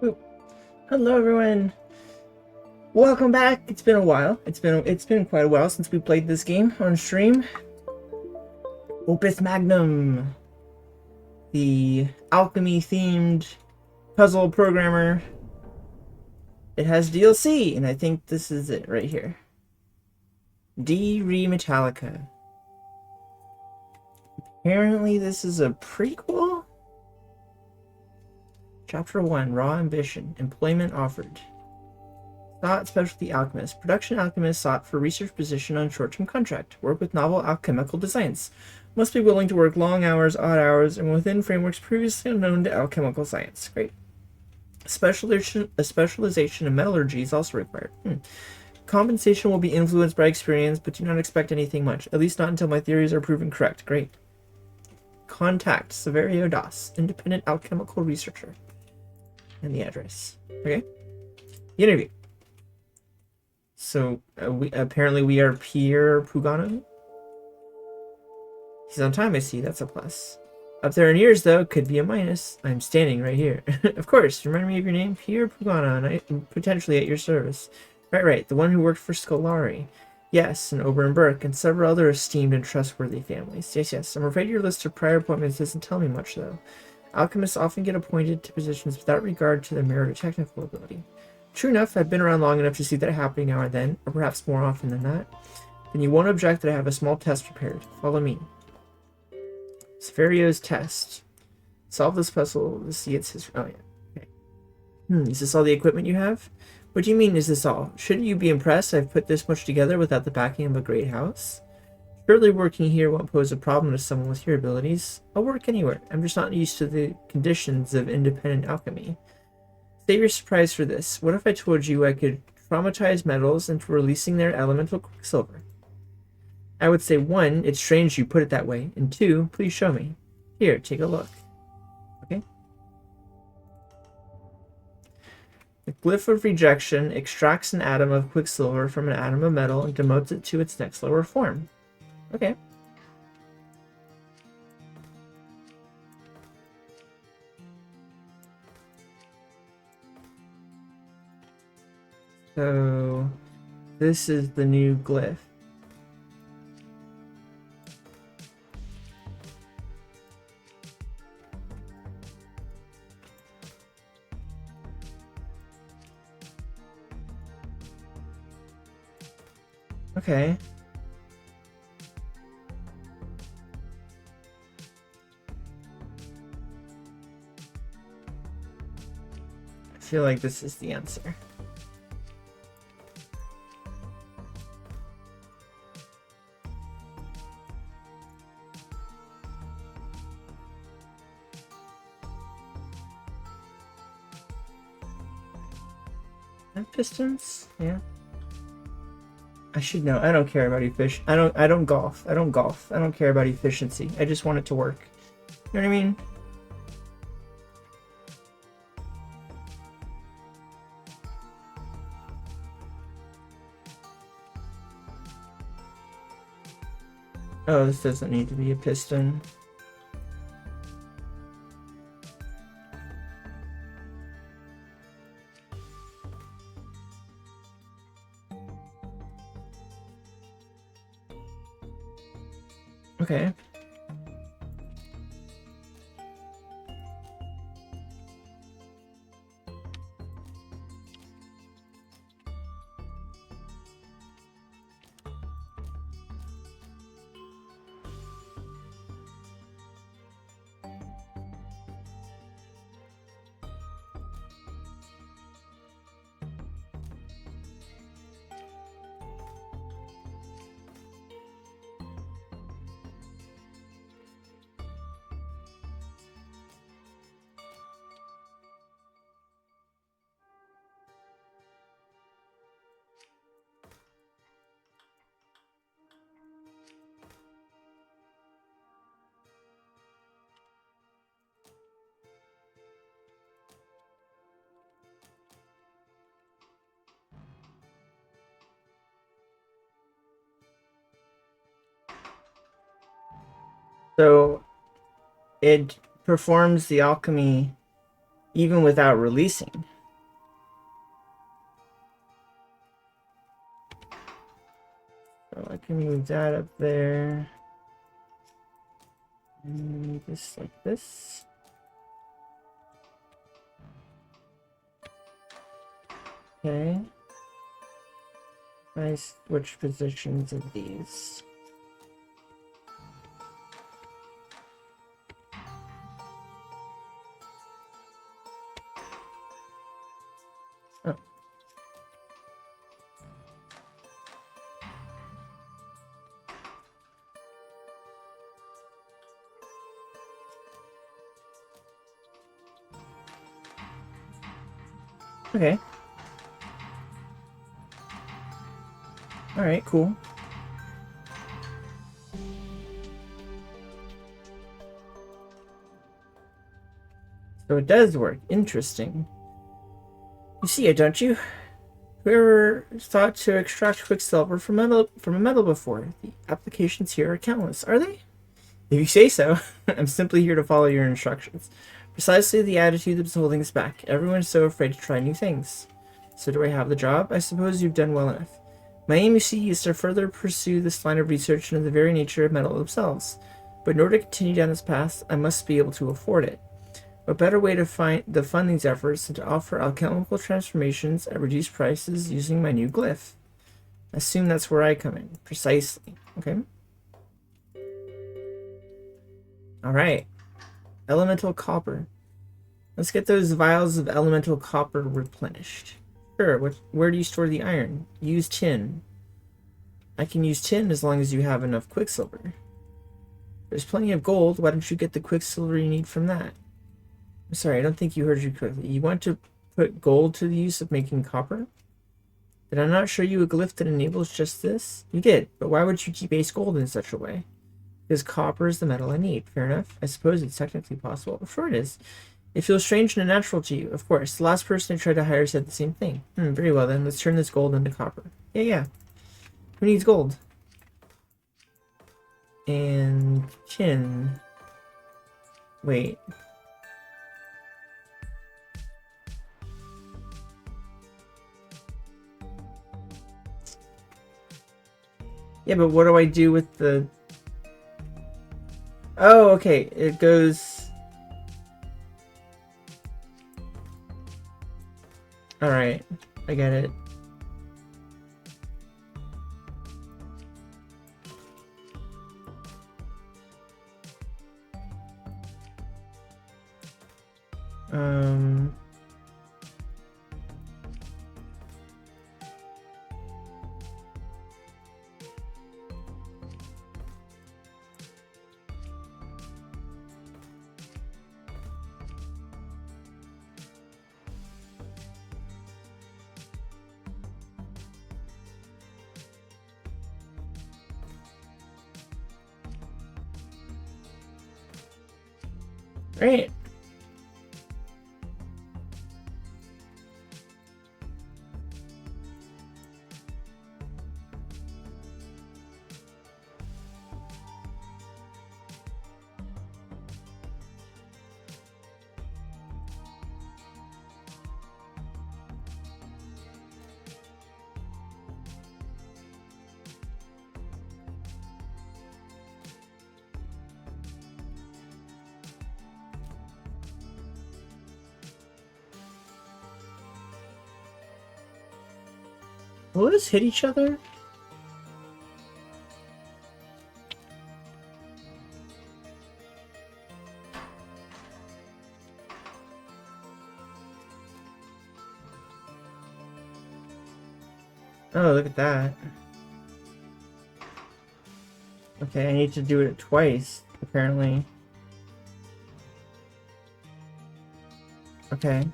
Ooh. Hello everyone. Welcome back. It's been a while. It's been quite a while since we played this game on stream. Opus Magnum, the alchemy themed puzzle programmer. It has DLC, and I think this is it right here. Re Metallica. Apparently this is a prequel? Chapter 1, Raw Ambition, Employment Offered. Sought Specialty Alchemist. Production alchemist sought for research position on short-term contract. Work with novel alchemical designs. Must be willing to work long hours, odd hours, and within frameworks previously unknown to alchemical science. Great. A specialization in metallurgy is also required. Compensation will be influenced by experience, but do not expect anything much. At least not until my theories are proven correct. Great. Contact Severio Das, independent alchemical researcher. And the address. Okay. The interview. So we are Pierre Pugano. He's on time, I see. That's a plus. Up there in years, though, could be a minus. I'm standing right here. Of course. Remind me of your name, Pierre Pugano, and I'm potentially at your service. Right. The one who worked for Scolari. Yes, and Ober and Burke, and several other esteemed and trustworthy families. Yes. I'm afraid your list of prior appointments doesn't tell me much, though. Alchemists often get appointed to positions without regard to their merit or technical ability. True enough, I've been around long enough to see that happening now and then, or perhaps more often than that. Then you won't object that I have a small test prepared. Follow me. Severio's test. Solve this puzzle to see its history. Oh, yeah. Okay. Is this all the equipment you have? What do you mean, is this all? Shouldn't you be impressed I've put this much together without the backing of a great house? Surely working here won't pose a problem to someone with your abilities. I'll work anywhere. I'm just not used to the conditions of independent alchemy. Save your surprise for this. What if I told you I could traumatize metals into releasing their elemental quicksilver? I would say 1, it's strange you put it that way, and 2, please show me. Here, take a look. Okay. The glyph of rejection extracts an atom of quicksilver from an atom of metal and demotes it to its next lower form. Okay. So, this is the new glyph. Okay. I feel like this is the answer. Pistons? Yeah. I should know. I don't care about efficiency. I don't golf. I don't care about efficiency. I just want it to work. You know what I mean? Oh, this doesn't need to be a piston. Okay. So it performs the alchemy even without releasing. So I can move that up there. And just like this. Okay. I switch positions of these. Oh. Okay. Alright, cool. So it does work. Interesting. You see it, don't you? Whoever thought to extract quicksilver from a metal before? The applications here are countless, are they? If you say so. I'm simply here to follow your instructions. Precisely the attitude that's holding us back. Everyone's so afraid to try new things. So do I have the job? I suppose you've done well enough. My aim, you see, is to further pursue this line of research into the very nature of metal themselves. But in order to continue down this path, I must be able to afford it. What better way to fund these efforts than to offer alchemical transformations at reduced prices using my new glyph? Assume that's where I come in. Precisely. Okay. Alright. Elemental copper. Let's get those vials of elemental copper replenished. Sure, where do you store the iron? Use tin. I can use tin as long as you have enough quicksilver. There's plenty of gold. Why don't you get the quicksilver you need from that? I'm sorry, I don't think you heard you correctly. You want to put gold to the use of making copper? Did I not show you a glyph that enables just this? You did, but why would you debase gold in such a way? Because copper is the metal I need. Fair enough. I suppose it's technically possible. Sure it is. It feels strange and unnatural to you, of course. The last person I tried to hire said the same thing. Very well then. Let's turn this gold into copper. Yeah. Who needs gold? And tin. Wait. Yeah, but what do I do with the... Oh, okay. It goes... Alright. I get it. Right. Will this hit each other? Oh, look at that. Okay, I need to do it twice, apparently. Okay.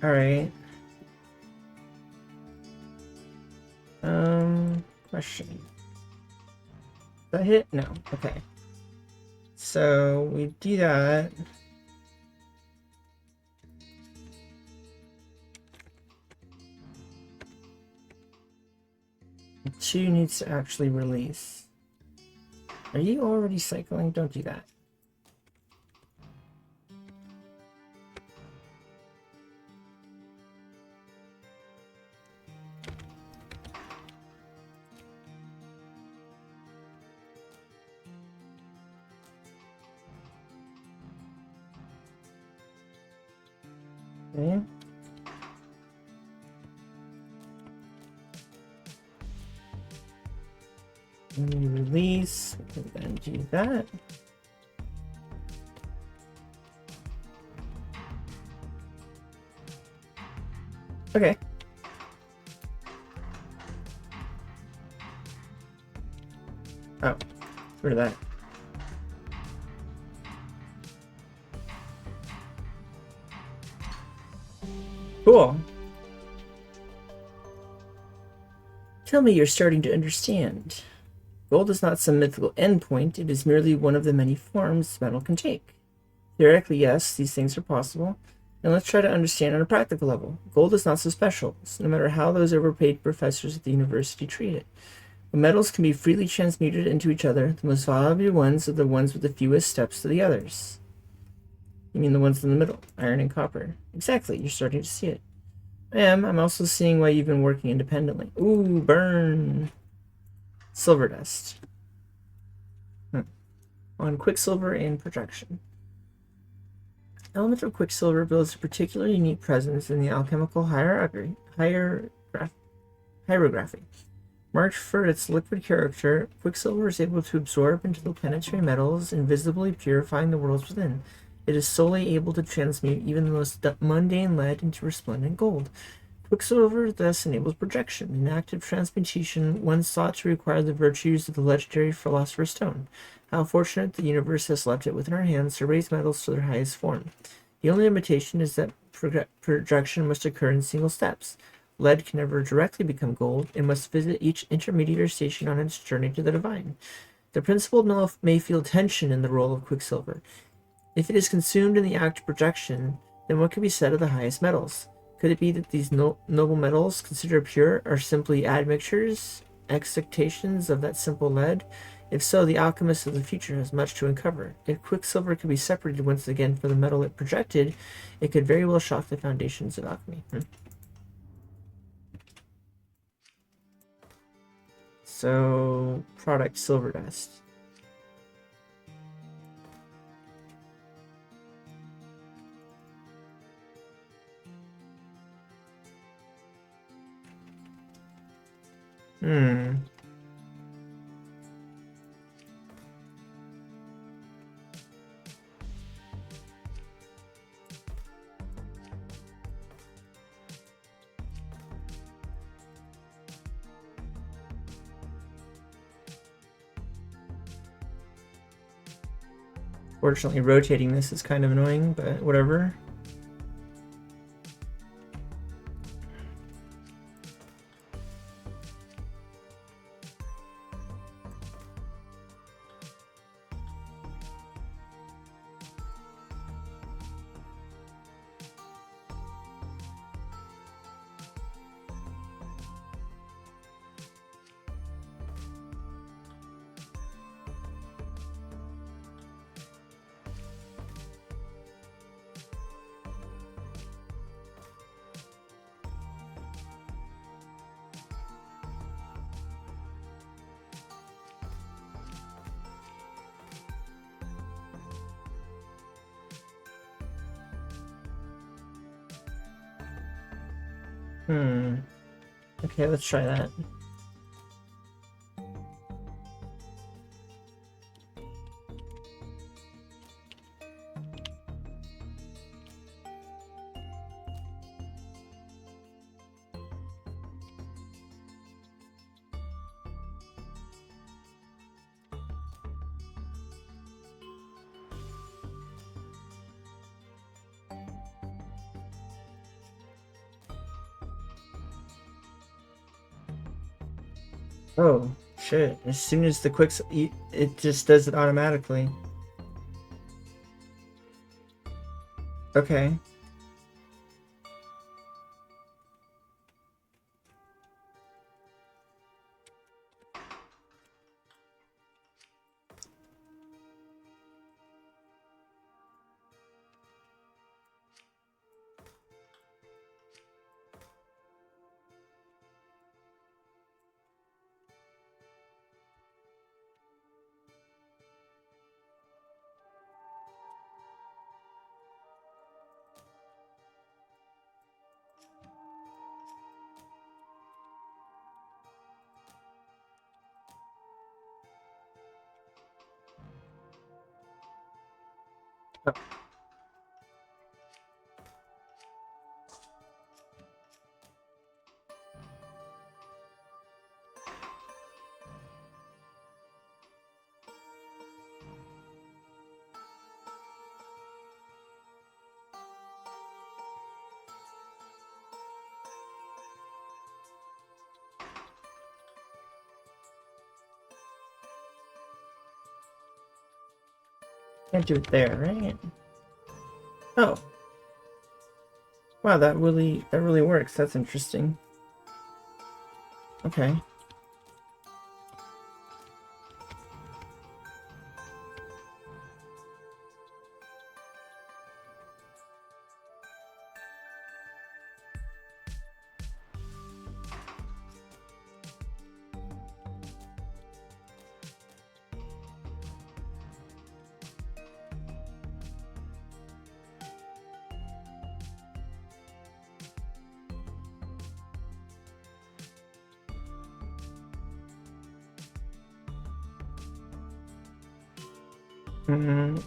Alright. Question. Did that hit? No. Okay. So we do that. Two needs to actually release. Are you already cycling? Don't do that. Okay. And we release. We can then do that. Okay. Oh, get rid of that. Cool. Tell me you're starting to understand. Gold is not some mythical endpoint, it is merely one of the many forms metal can take. Theoretically, yes, these things are possible. And let's try to understand on a practical level. Gold is not so special, no matter how those overpaid professors at the university treat it. When metals can be freely transmuted into each other, the most valuable ones are the ones with the fewest steps to the others. You mean the ones in the middle, iron and copper. Exactly, you're starting to see it. I'm also seeing why you've been working independently. Ooh, burn! Silver dust. On Quicksilver and projection. Element of Quicksilver builds a particularly unique presence in the alchemical hierography. Marked for its liquid character, Quicksilver is able to absorb into the planetary metals, invisibly purifying the worlds within. It is solely able to transmute even the most mundane lead into resplendent gold. Quicksilver thus enables projection, an active transmutation once thought to require the virtues of the legendary Philosopher's Stone. How fortunate the universe has left it within our hands to raise metals to their highest form. The only limitation is that projection must occur in single steps. Lead can never directly become gold, it must visit each intermediate station on its journey to the divine. The principle may feel tension in the role of Quicksilver. If it is consumed in the act of projection, then what can be said of the highest metals? Could it be that these noble metals, considered pure, are simply admixtures, excitations of that simple lead? If so, the alchemist of the future has much to uncover. If Quicksilver could be separated once again from the metal it projected, it could very well shock the foundations of alchemy. So, product silver dust. Fortunately, rotating this is kind of annoying, but whatever. Okay, let's try that. Oh, shit. As soon as the it just does it automatically. Okay. Oh. Can't do it there, right? Oh. Wow, that really works. That's interesting. Okay.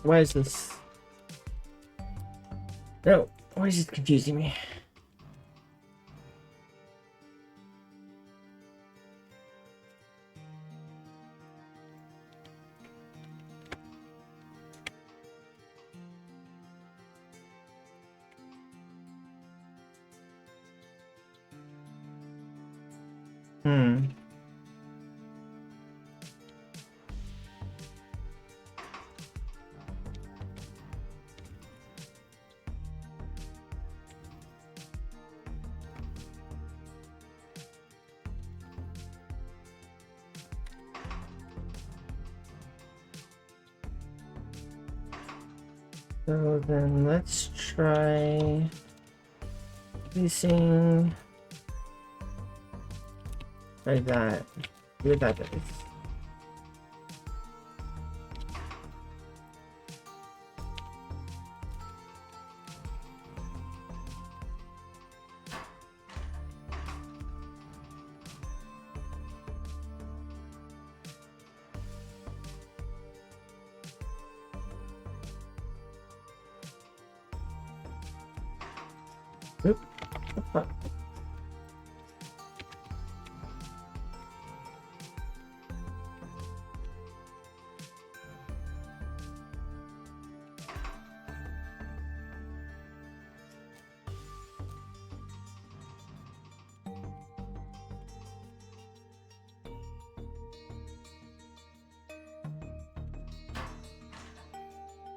Why is this? No, why is it confusing me? Hmm. So then let's try using like that. See what that does. Oop. What?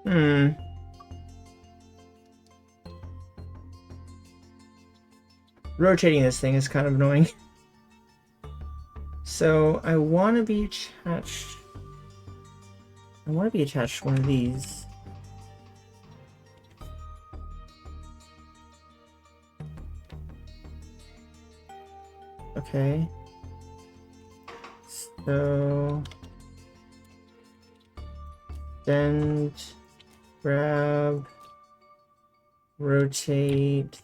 Hmm. Rotating this thing is kind of annoying. So I want to be attached. I want to be attached to one of these. Okay. So send, grab, rotate.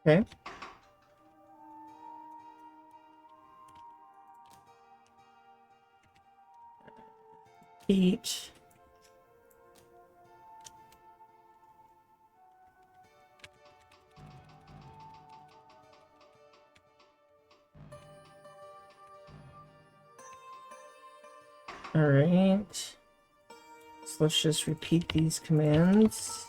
Okay. Heat. All right. So let's just repeat these commands.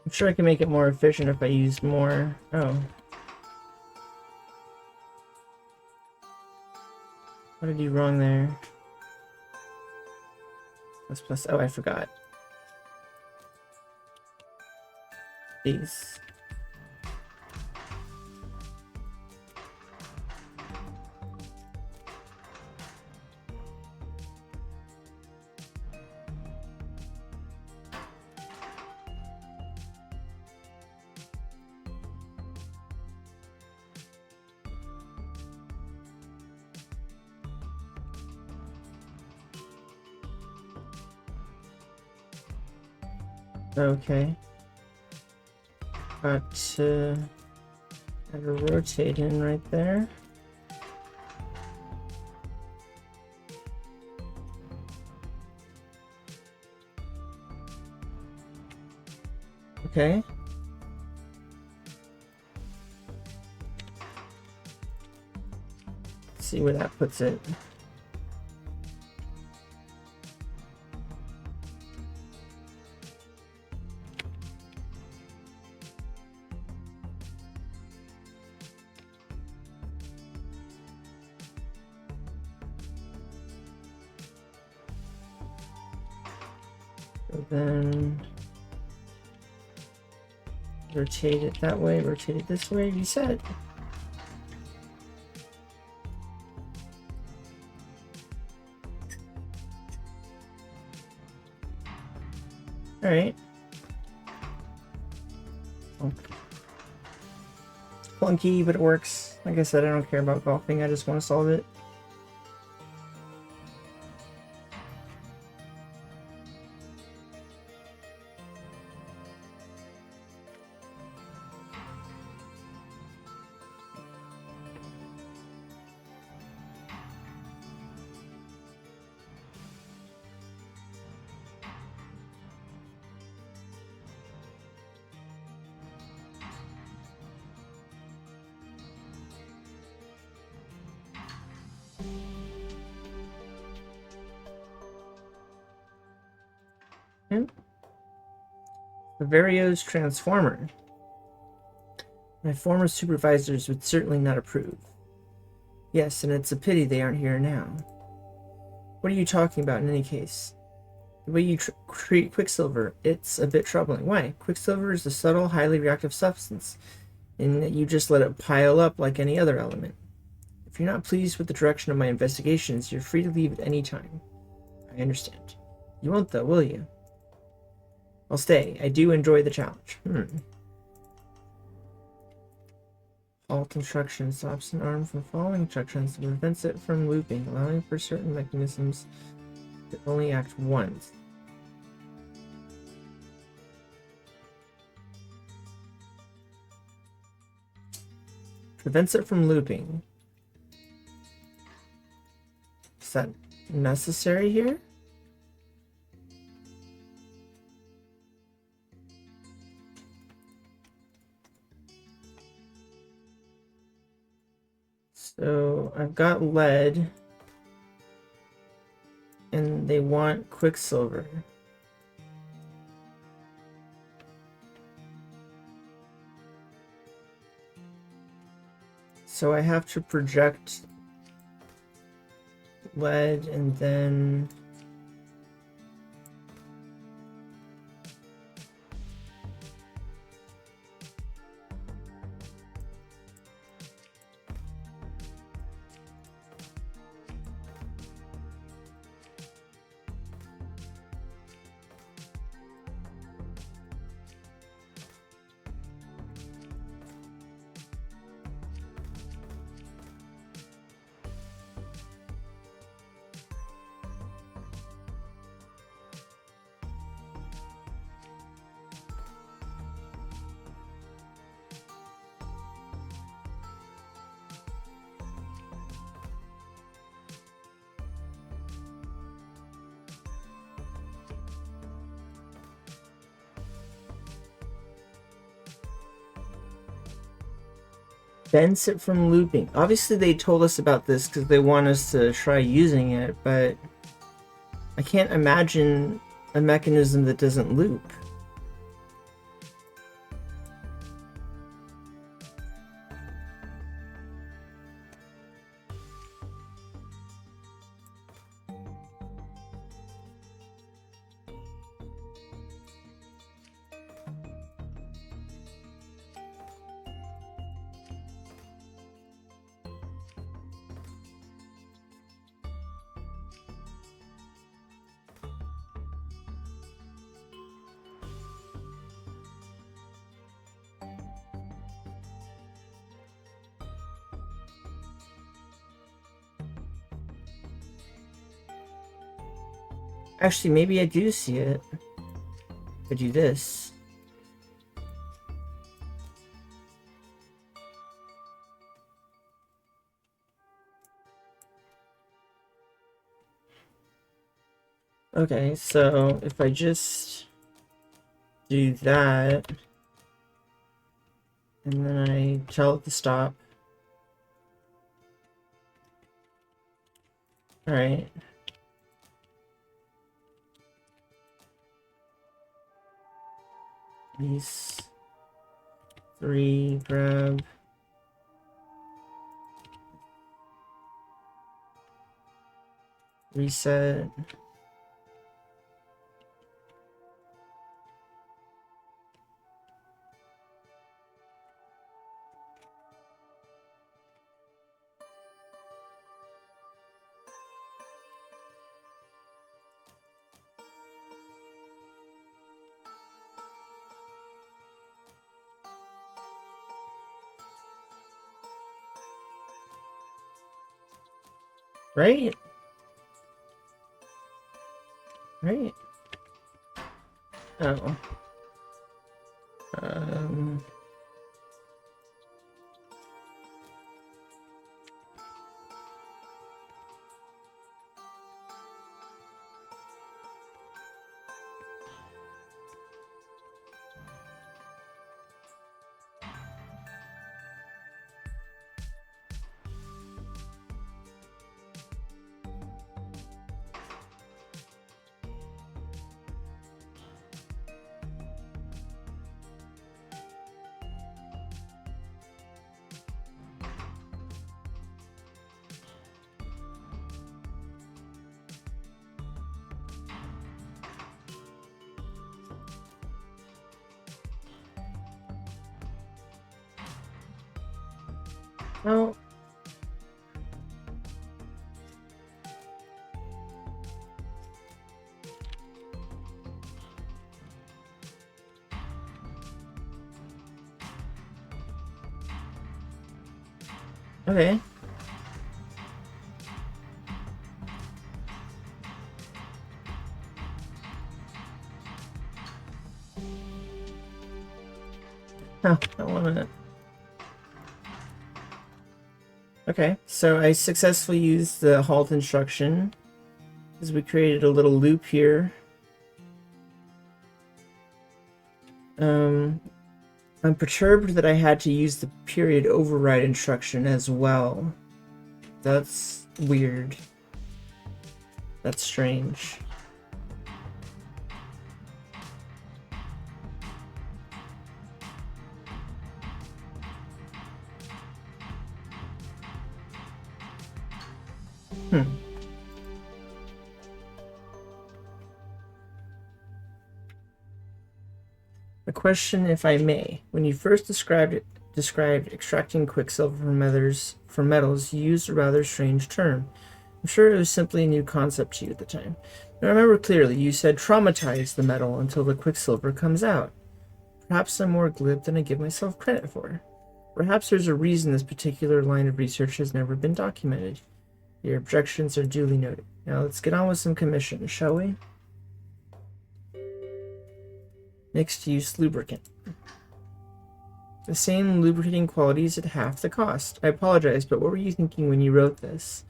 I'm sure I can make it more efficient if I use more. Oh. What did I do wrong there? That's plus. Oh, I forgot. These. Okay. Got to have a rotate in right there. Okay. Let's see where that puts it. Then rotate it that way, rotate it this way, reset. Alright. Okay. It's clunky, but it works. Like I said, I don't care about golfing, I just want to solve it. The Vario's transformer. My former supervisors would certainly not approve. Yes, and it's a pity they aren't here now. What are you talking about in any case? The way you treat Quicksilver, it's a bit troubling. Why? Quicksilver is a subtle, highly reactive substance, and you just let it pile up like any other element. If you're not pleased with the direction of my investigations, you're free to leave at any time. I understand. You won't though, will you? I'll stay. I do enjoy the challenge. Alt instruction stops an arm from following instructions and prevents it from looping, allowing for certain mechanisms to only act once. Prevents it from looping. Is that necessary here? So I've got lead, and they want Quicksilver. So I have to project lead and then prevents it from looping. Obviously they told us about this because they want us to try using it, but I can't imagine a mechanism that doesn't loop. Actually, maybe I do see it. If I do this. Okay, so if I just do that, and then I tell it to stop. Alright. These 3, grab. Reset. Right? Right? Oh. Oh. Okay. Oh, that 1 minute. Okay, so I successfully used the halt instruction as we created a little loop here. I'm perturbed that I had to use the period override instruction as well. That's weird. That's strange. A question, if I may. When you first described extracting quicksilver from metals, you used a rather strange term. I'm sure it was simply a new concept to you at the time. I remember clearly you said traumatize the metal until the quicksilver comes out. Perhaps I'm more glib than I give myself credit for. Perhaps there's a reason this particular line of research has never been documented. Your objections are duly noted. Now let's get on with some commissions, shall we? Mixed-use lubricant. The same lubricating qualities at half the cost. I apologize, but what were you thinking when you wrote this?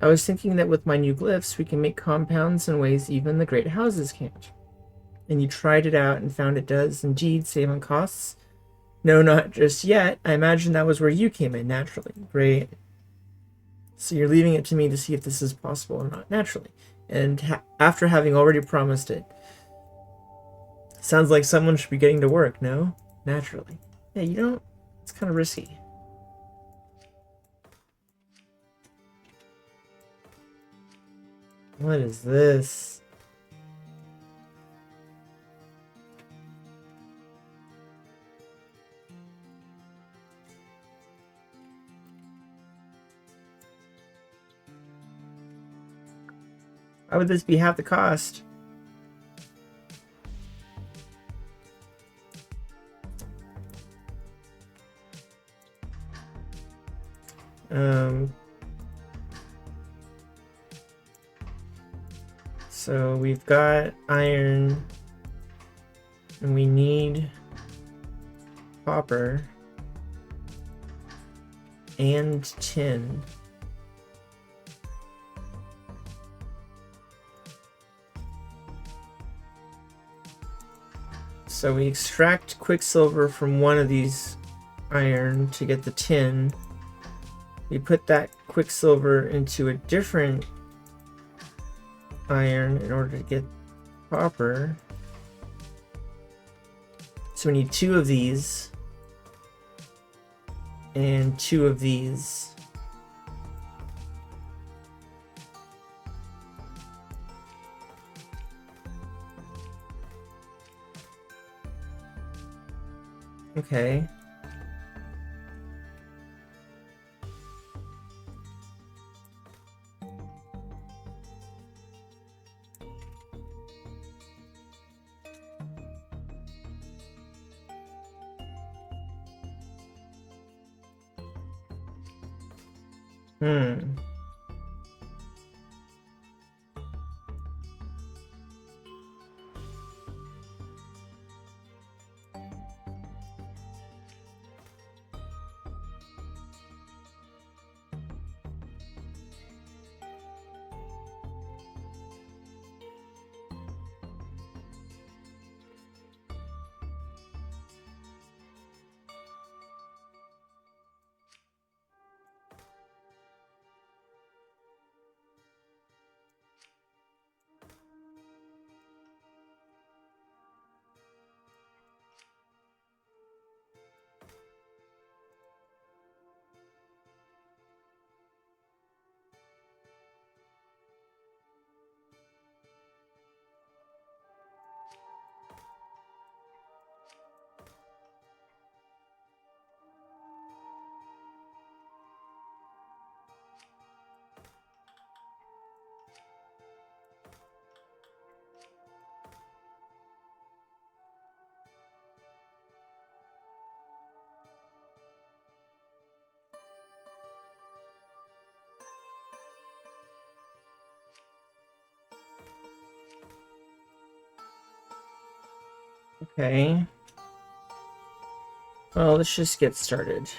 I was thinking that with my new glyphs, we can make compounds in ways even the great houses can't. And you tried it out and found it does indeed save on costs? No, not just yet. I imagine that was where you came in, naturally. Great. So you're leaving it to me to see if this is possible or not, naturally. And after having already promised it. Sounds like someone should be getting to work, no? Naturally. Yeah, you don't... It's kind of risky. What is this? Why would this be half the cost? So we've got iron, and we need copper and tin. So we extract quicksilver from one of these iron to get the tin. We put that quicksilver into a different iron in order to get copper. So we need 2 of these and 2 of these. Okay. Hmm. Okay. Well, let's just get started.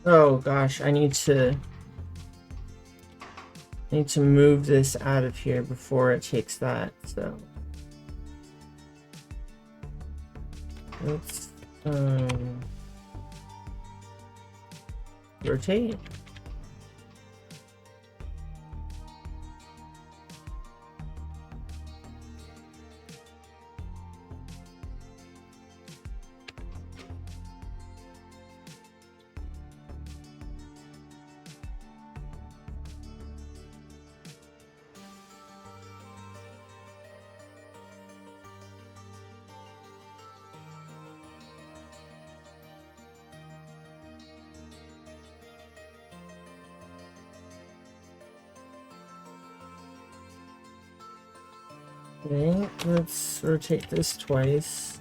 Oh gosh, I need to move this out of here before it takes that, so let's rotate. Okay, let's rotate this twice.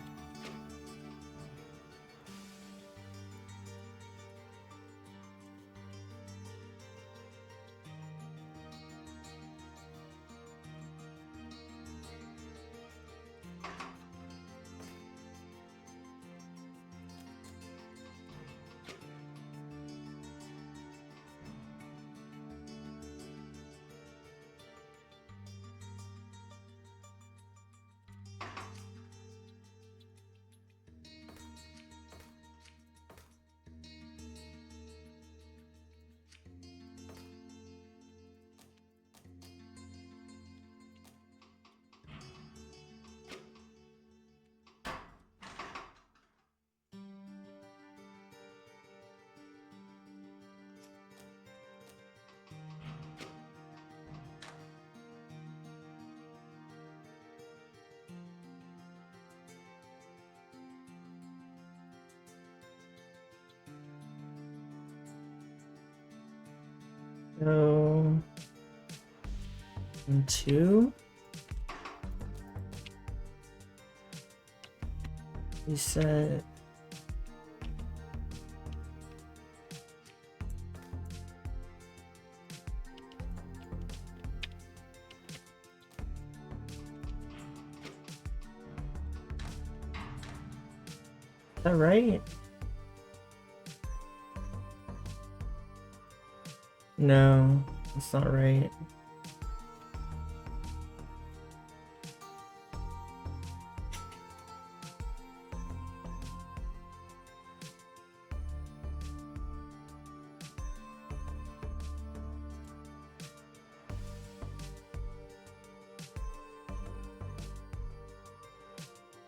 go into reset. Is that right? No, it's not right.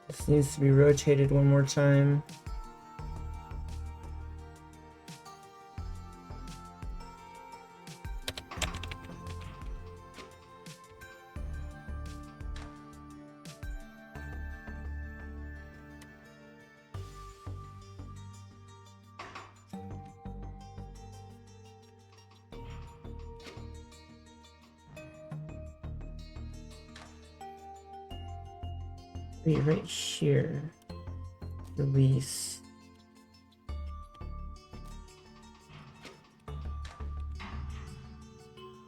This needs to be rotated one more time. Be right here. Release.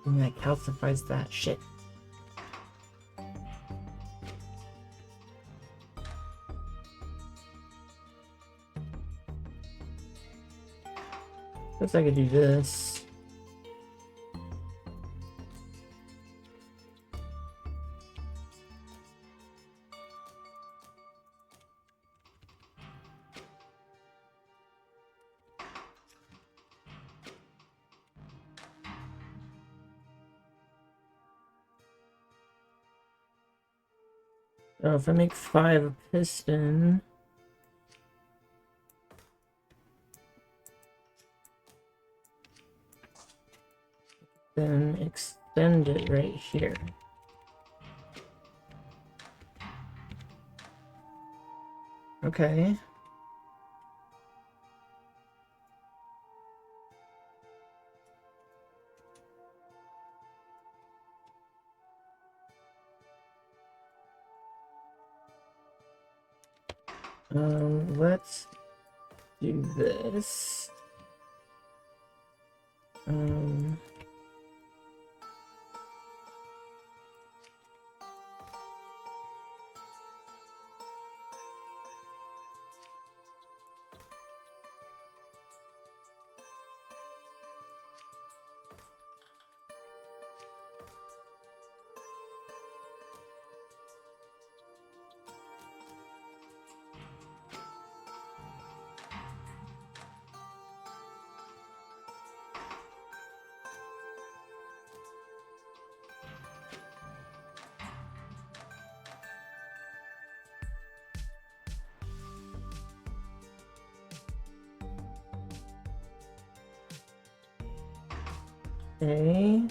And that calcifies that shit. Guess I could do this. Oh, if I make 5 a piston, then extend it right here. Okay. Let's do this. Okay.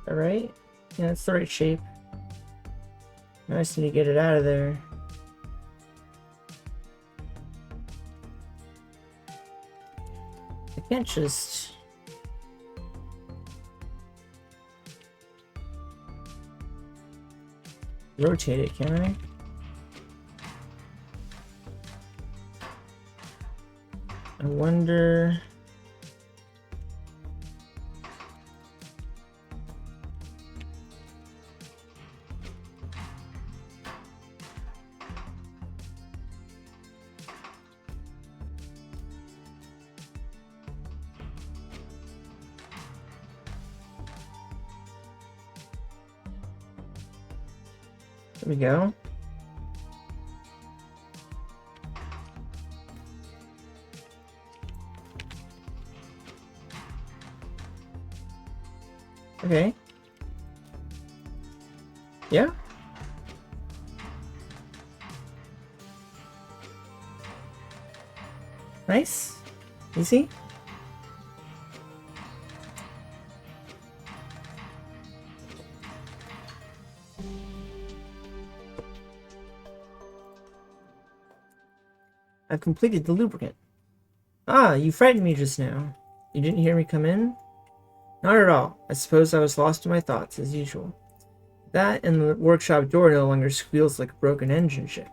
All right. Yeah, that's the right shape. Now I just need to get it out of there. I can't just... rotate it, can I? I wonder... There we go. Okay. Yeah. Nice. Easy. I've completed the lubricant. Ah, you frightened me just now. You didn't hear me come in? Not at all. I suppose I was lost in my thoughts, as usual. That and the workshop door no longer squeals like a broken engine ship.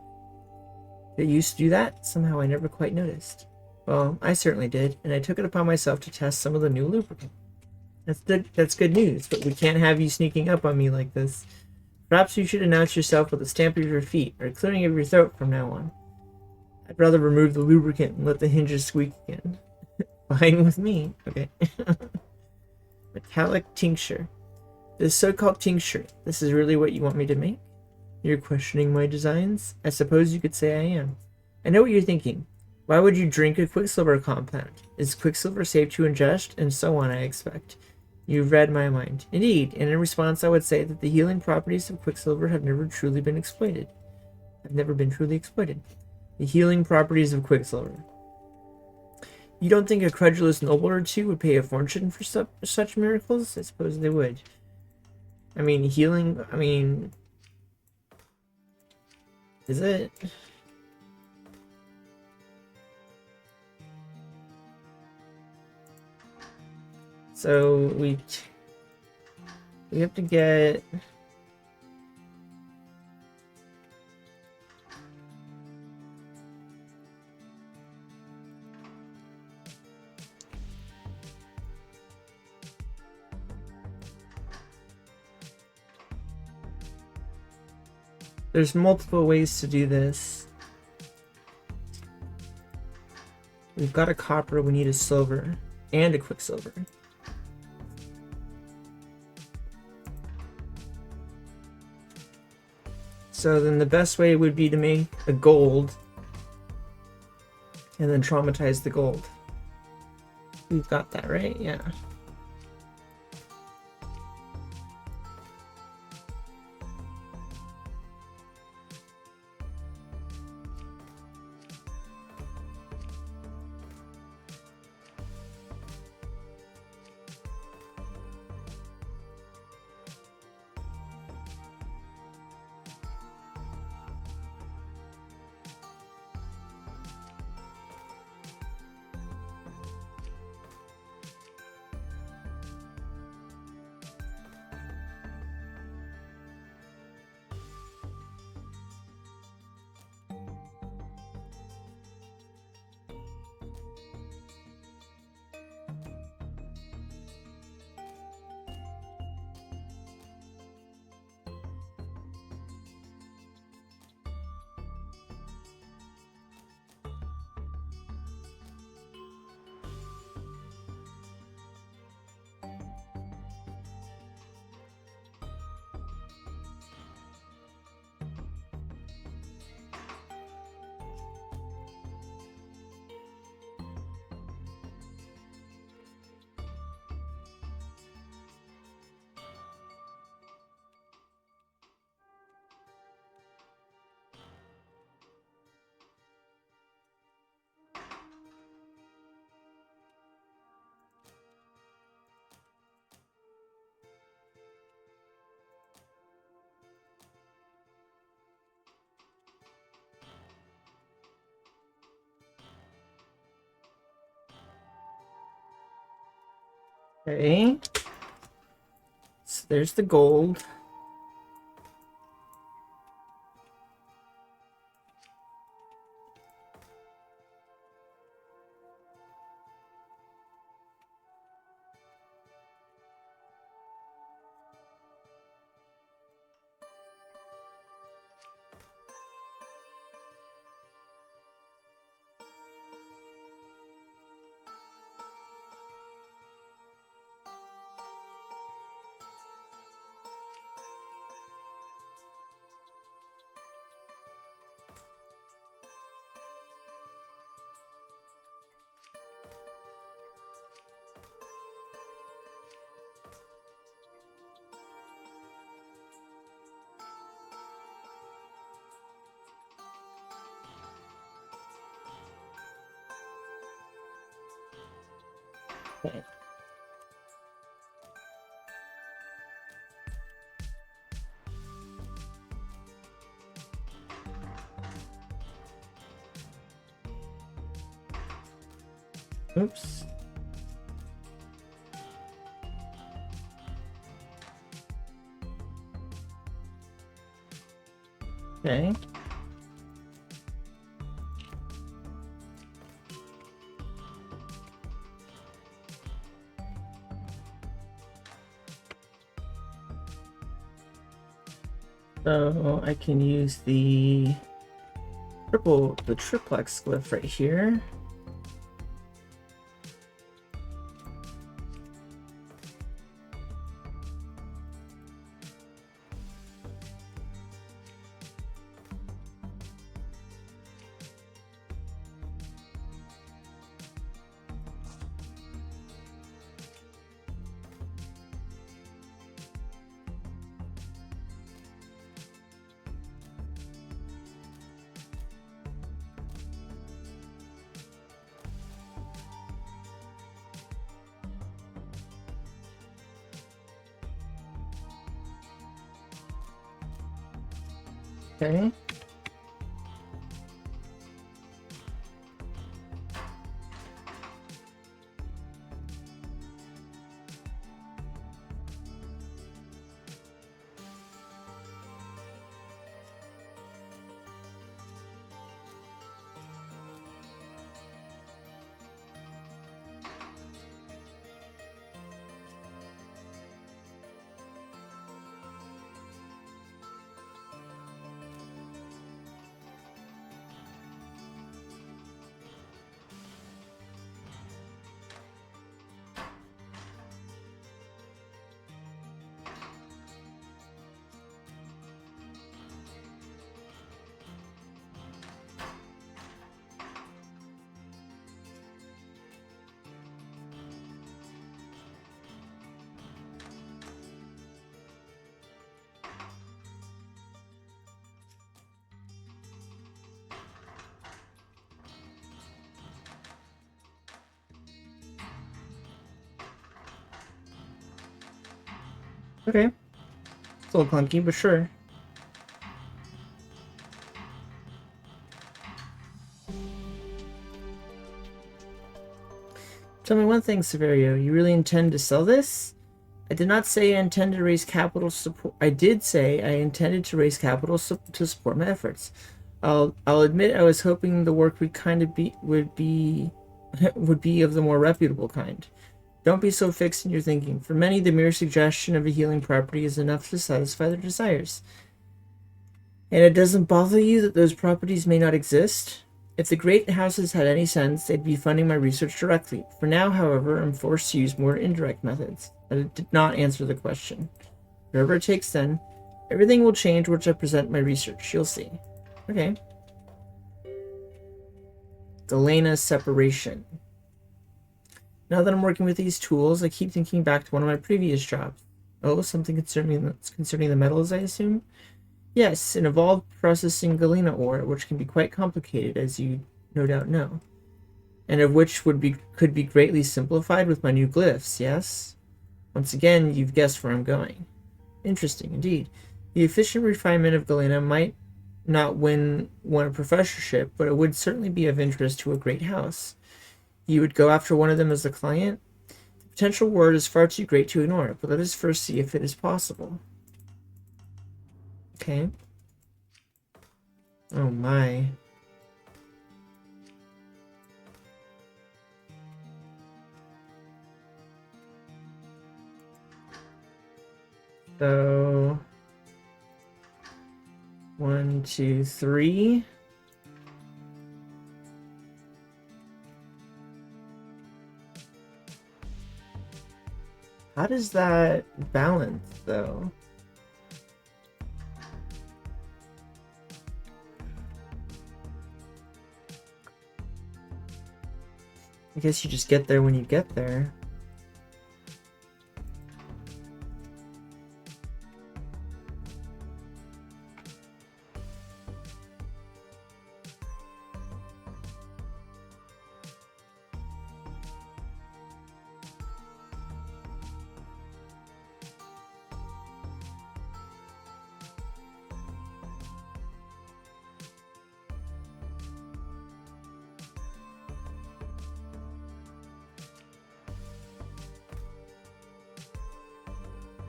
It used to do that? Somehow I never quite noticed. Well, I certainly did, and I took it upon myself to test some of the new lubricant. That's good news, but we can't have you sneaking up on me like this. Perhaps you should announce yourself with a stamp of your feet, or clearing of your throat from now on. I'd rather remove the lubricant and let the hinges squeak again. Fine with me. Okay. Metallic tincture. This so-called tincture, this is really what you want me to make? You're questioning my designs? I suppose you could say I am. I know what you're thinking. Why would you drink a quicksilver compound? Is quicksilver safe to ingest? And so on, I expect. You've read my mind. Indeed, and in response I would say that the healing properties of quicksilver have never truly been exploited. Have never been truly exploited. The healing properties of quicksilver. You don't think a credulous noble or two would pay a fortune for such miracles? I suppose they would. I mean, healing, is it? So we have to get there's multiple ways to do this. We've got a copper, we need a silver and a quicksilver. So then the best way would be to make a gold and then traumatize the gold. We've got that, right? Yeah. Okay. So there's the gold. Okay. Oops. Okay. So I can use the triplex glyph right here. Okay. Okay. It's a little clunky, but sure. Tell me one thing, Severio. You really intend to sell this? I did not say I intended to raise capital support. I did say I intended to raise capital to support my efforts. I'll admit I was hoping the work would would be would be of the more reputable kind. Don't be so fixed in your thinking. For many, the mere suggestion of a healing property is enough to satisfy their desires. And it doesn't bother you that those properties may not exist? If the great houses had any sense, they'd be funding my research directly. For now, however, I'm forced to use more indirect methods. I did not answer the question. Whatever it takes then, everything will change once I present my research. You'll see. Okay. Galena separation. Now that I'm working with these tools, I keep thinking back to one of my previous jobs. Oh, something concerning the metals, I assume? Yes, an evolved processing galena ore, which can be quite complicated, as you no doubt know, and of which could be greatly simplified with my new glyphs, yes? Once again, you've guessed where I'm going. Interesting, indeed. The efficient refinement of galena might not win one a professorship, but it would certainly be of interest to a great house. You would go after one of them as a client? The potential reward is far too great to ignore, but let us first see if it is possible. Okay. Oh my. So 1, 2, 3. How does that balance though? I guess you just get there when you get there.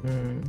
Hmm.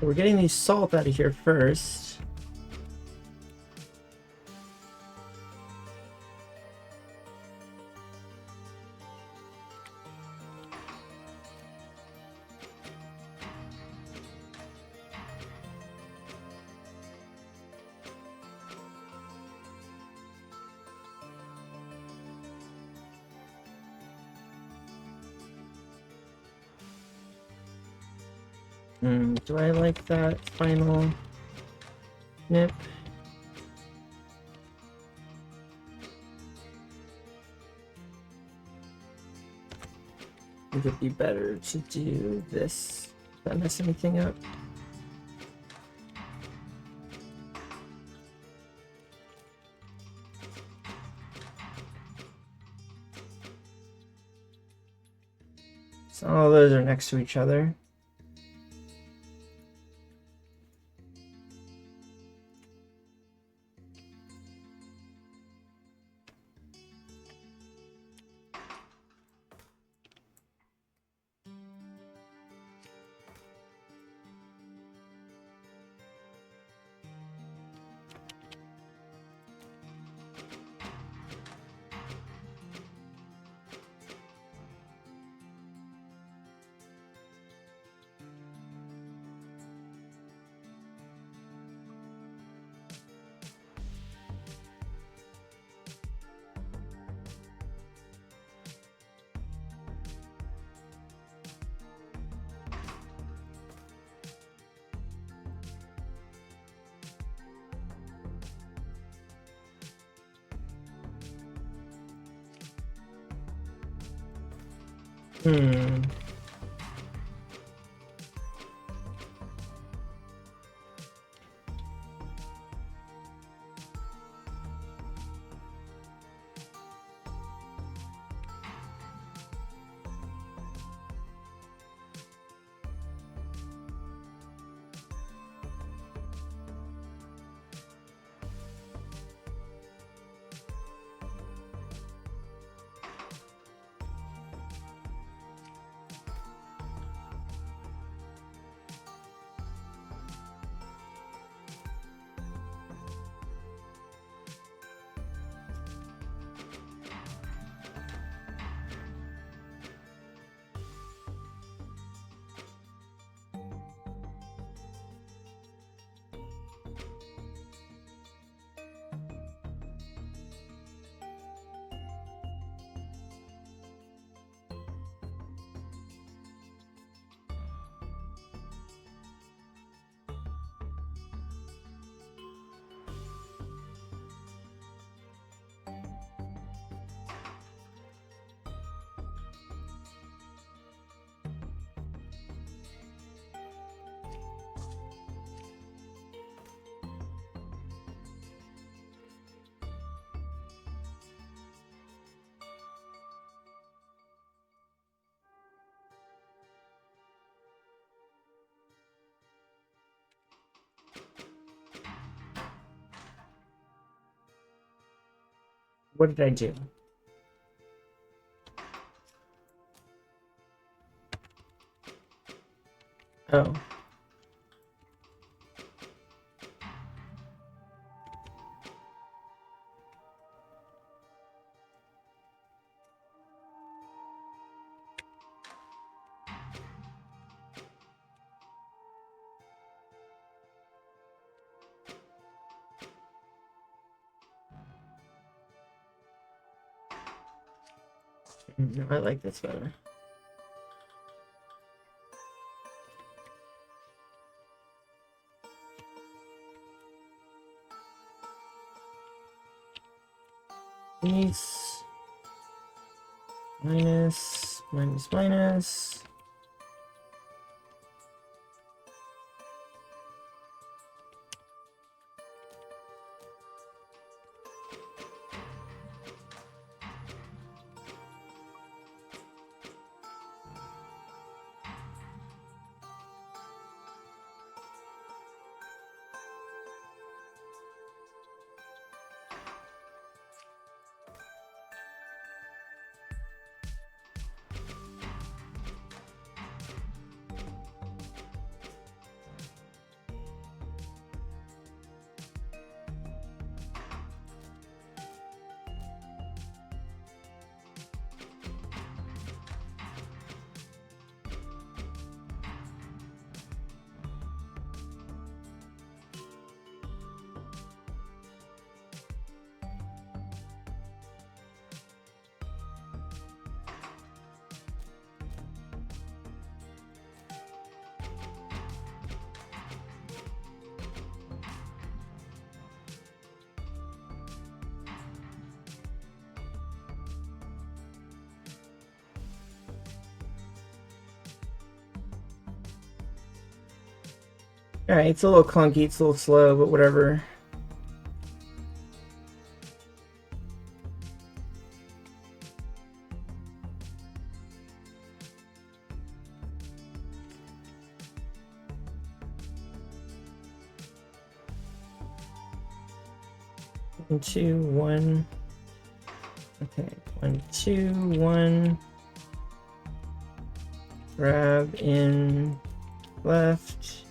We're getting the salt out of here first. Do I like that final nip? I think it'd be better to do this. Did I mess anything up? So all those are next to each other. Hmm. What did I do? Oh. No, I like this better. These minus, minus, minus. Alright, it's a little clunky, it's a little slow, but whatever. One, two, one. Okay, 1, 2, 1. Grab in left.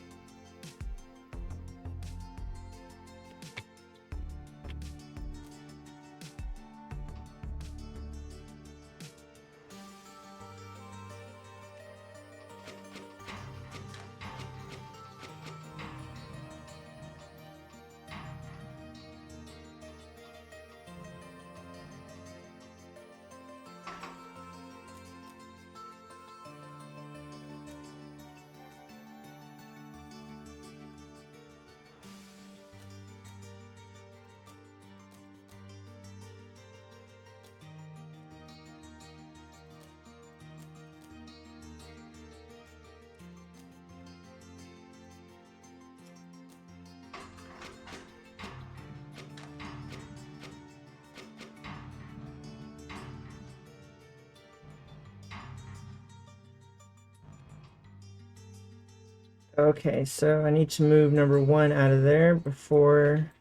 Okay, so I need to move number 1 out of there before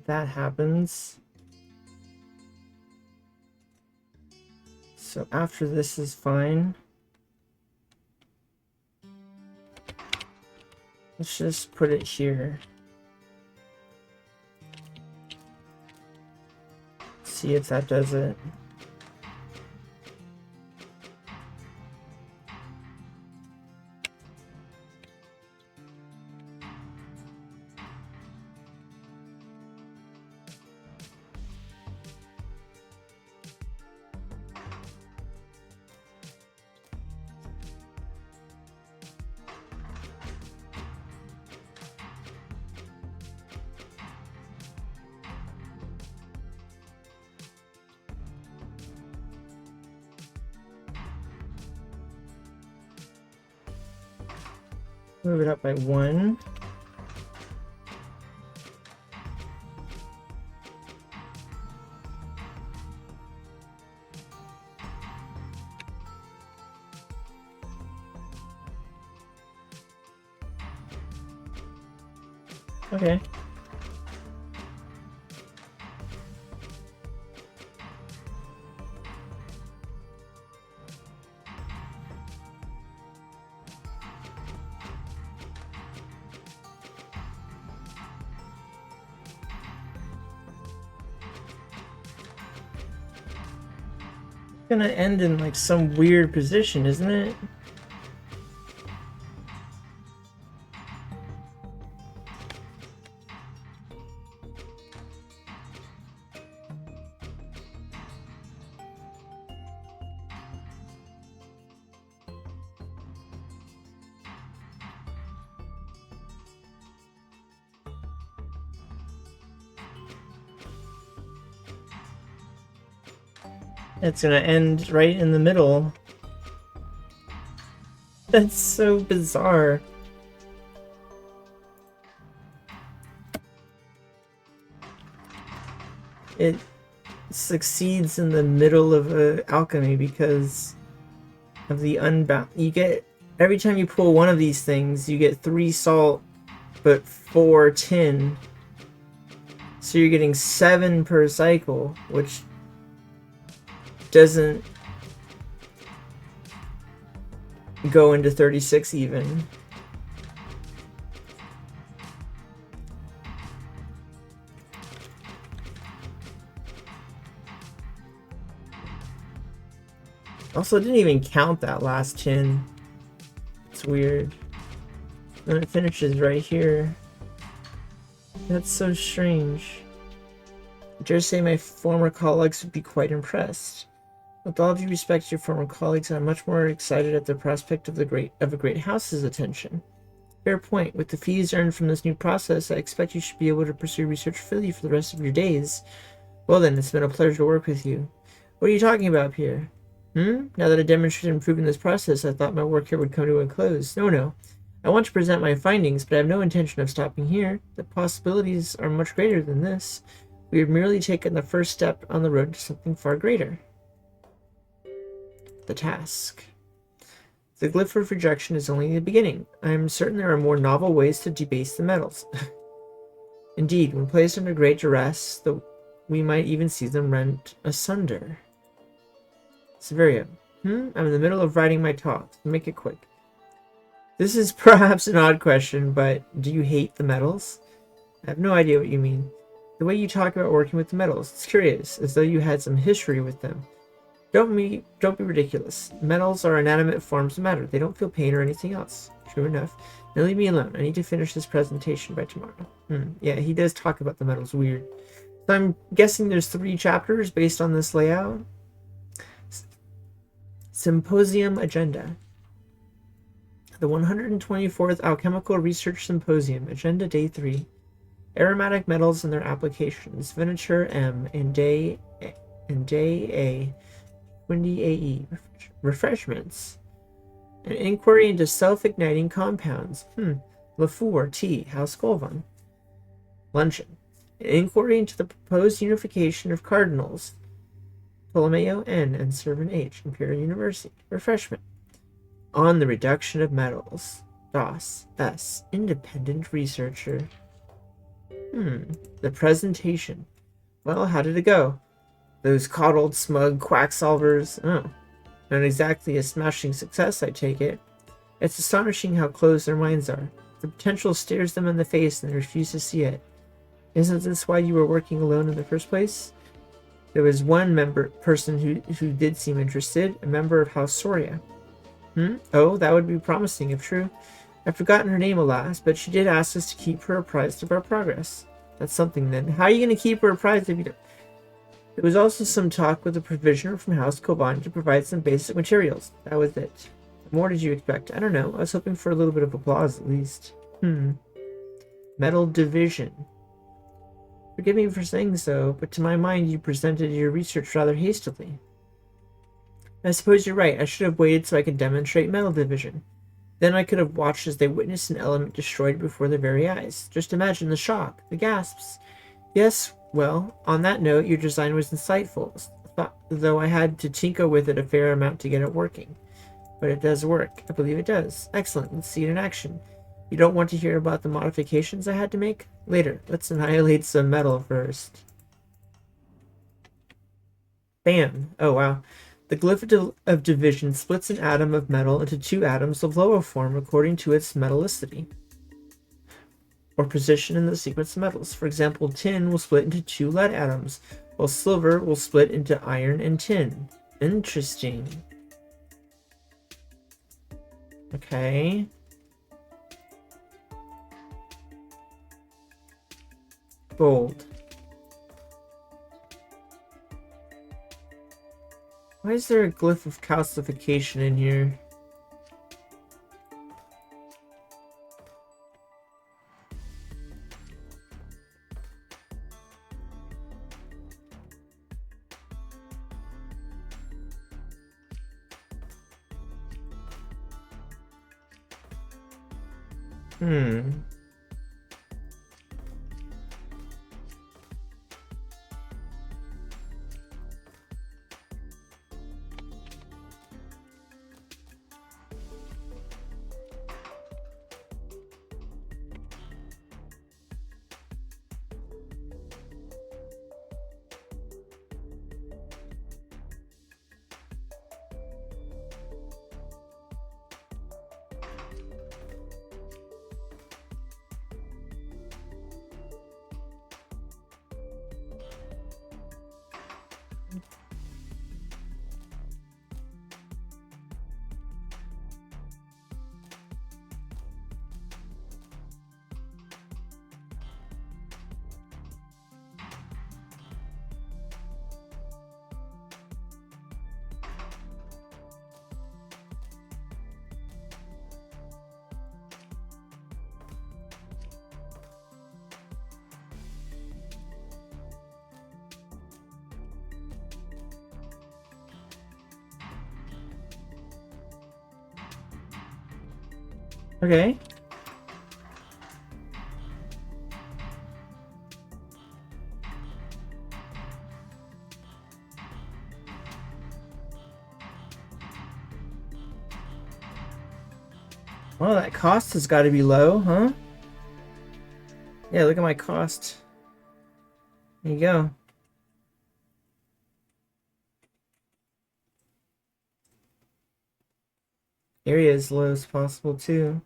that happens. So after this is fine. Let's just put it here. See if that does it. Move it up by 1. Okay. Gonna end in like some weird position, isn't it? It's gonna end right in the middle. That's so bizarre. It succeeds in the middle of alchemy because of the unbound. You get, every time you pull one of these things, you get 3 salt, but 4 tin. So you're getting 7 per cycle, which doesn't go into 36 even. Also, it didn't even count that last tin. It's weird. And it finishes right here. That's so strange. I dare say my former colleagues would be quite impressed. With all due respect to your former colleagues, I'm much more excited at the prospect of a great house's attention. Fair point. With the fees earned from this new process, I expect you should be able to pursue research freely for the rest of your days. Well then, it's been a pleasure to work with you. What are you talking about, Pierre? Now that I demonstrated improvement in this process, I thought my work here would come to a close. No. I want to present my findings, but I have no intention of stopping here. The possibilities are much greater than this. We have merely taken the first step on the road to something far greater. The task. The glyph of rejection is only the beginning. I am certain there are more novel ways to debase the metals. Indeed, when placed under great duress, we might even see them rent asunder. Severio. I'm in the middle of writing my talk. Make it quick. This is perhaps an odd question, but do you hate the metals? I have no idea what you mean. The way you talk about working with the metals, it's curious, as though you had some history with them. Don't be ridiculous. Metals are inanimate forms of matter. They don't feel pain or anything else. True enough. Now leave me alone. I need to finish this presentation by tomorrow. Yeah, he does talk about the metals. Weird. So I'm guessing there's 3 chapters based on this layout. Symposium Agenda. The 124th Alchemical Research Symposium, Agenda Day 3. Aromatic metals and their applications. Venature M and Day A. Windy AE. Refreshments. An inquiry into self-igniting compounds. Lafleur T. Hauskolvan. Luncheon. An inquiry into the proposed unification of cardinals. Ptolomeo N. and Servant H. Imperial University. Refreshment. On the reduction of metals. DOS. S. Independent researcher. The presentation. Well, how did it go? Those coddled, smug quacksalvers. Oh, not exactly a smashing success, I take it. It's astonishing how closed their minds are. The potential stares them in the face and they refuse to see it. Isn't this why you were working alone in the first place? There was one person who did seem interested, a member of House Soria. Oh, that would be promising if true. I've forgotten her name, alas, but she did ask us to keep her apprised of our progress. That's something then. How are you going to keep her apprised if you don't? There was also some talk with the provisioner from House Koban to provide some basic materials. That was it. What more did you expect? I don't know. I was hoping for a little bit of applause, at least. Metal division. Forgive me for saying so, but to my mind you presented your research rather hastily. I suppose you're right. I should have waited so I could demonstrate metal division. Then I could have watched as they witnessed an element destroyed before their very eyes. Just imagine the shock, the gasps. Yes, well, on that note, your design was insightful, though I had to tinker with it a fair amount to get it working. But it does work. I believe it does. Excellent. Let's see it in action. You don't want to hear about the modifications I had to make? Later. Let's annihilate some metal first. Bam. Oh, wow. The glyph of division splits an atom of metal into two atoms of lower form according to its metallicity, or position in the sequence of metals. For example, tin will split into two lead atoms, while silver will split into iron and tin. Interesting. Okay. Gold. Why is there a glyph of calcification in here? Okay. Well, that cost has got to be low, huh? Yeah, look at my cost. There you go. Area as low as possible, too.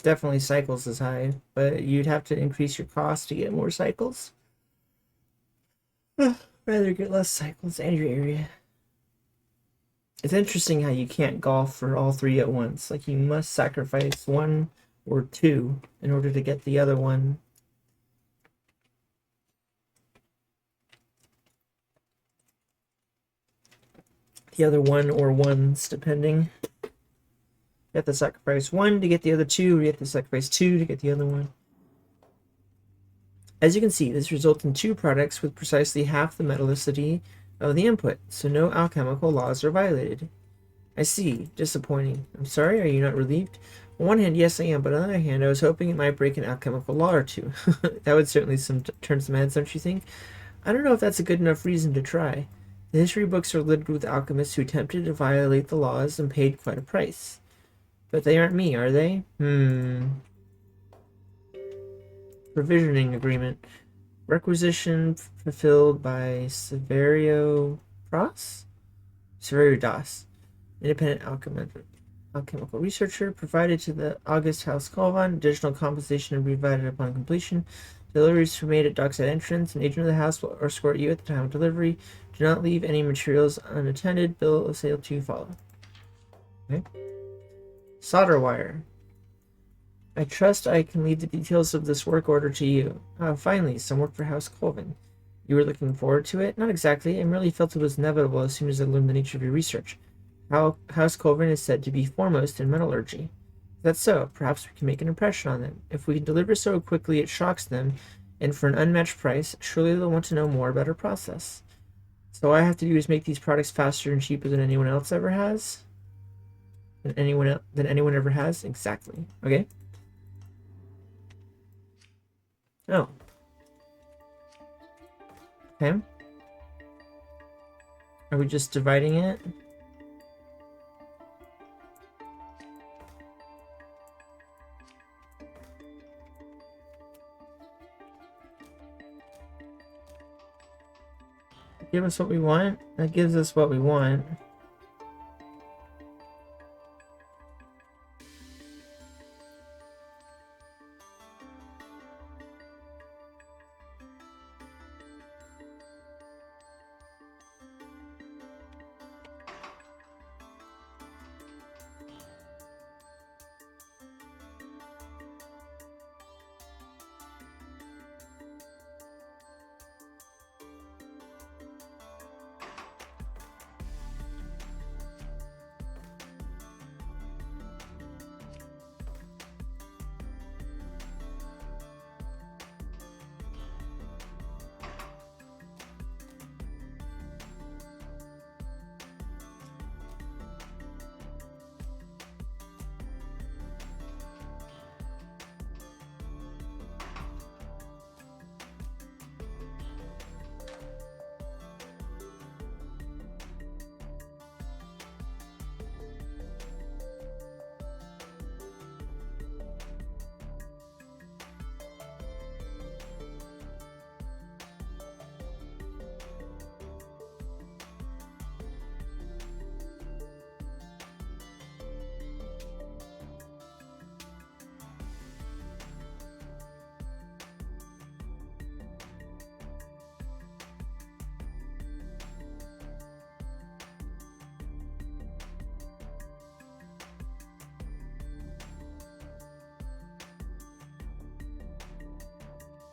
Definitely cycles is high, but you'd have to increase your cost to get more cycles. Rather get less cycles and your area. It's interesting how you can't golf for all three at once. Like, you must sacrifice one or two in order to get the other one. The other one or ones, depending. You have to sacrifice one to get the other two, or you have to sacrifice two to get the other one. As you can see, this results in two products with precisely half the metallicity of the input, so no alchemical laws are violated. I see. Disappointing. I'm sorry, are you not relieved? On one hand, yes I am, but on the other hand, I was hoping it might break an alchemical law or two. That would certainly turn some heads, don't you think? I don't know if that's a good enough reason to try. The history books are littered with alchemists who attempted to violate the laws and paid quite a price. But they aren't me, are they? Provisioning agreement. Requisition fulfilled by Severio Pros? Severio Das. Independent alchemical researcher provided to the August House Colvin. Additional compensation will be provided upon completion. Deliveries are made at dockside entrance. An agent of the house will escort you at the time of delivery. Do not leave any materials unattended. Bill of sale to follow. Okay. Solder wire. I trust I can leave the details of this work order to you. Finally, some work for House Colvin. You were looking forward to it? Not exactly. I merely felt it was inevitable as soon as I learned the nature of your research. House Colvin is said to be foremost in metallurgy. If that's so, perhaps we can make an impression on them. If we can deliver so quickly it shocks them, and for an unmatched price, surely they'll want to know more about our process. So all I have to do is make these products faster and cheaper than anyone else ever has? Than anyone ever has? Exactly. Okay. Oh. Okay. Are we just dividing it? Give us what we want? That gives us what we want.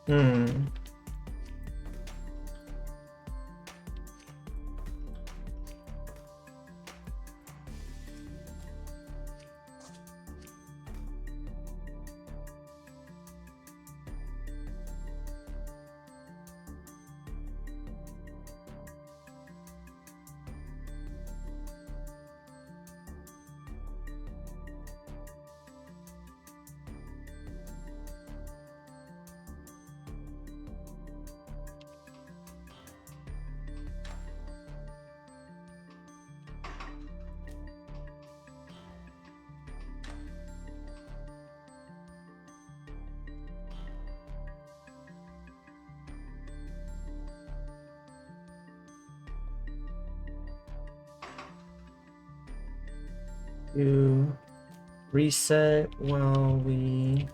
Hmm. To reset while we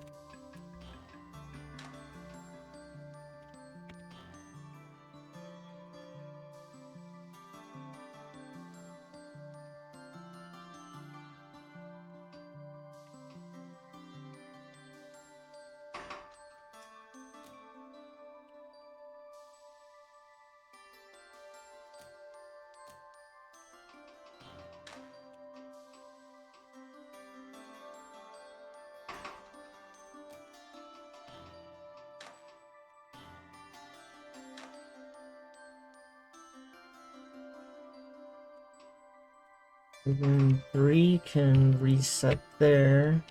then 3 can reset there.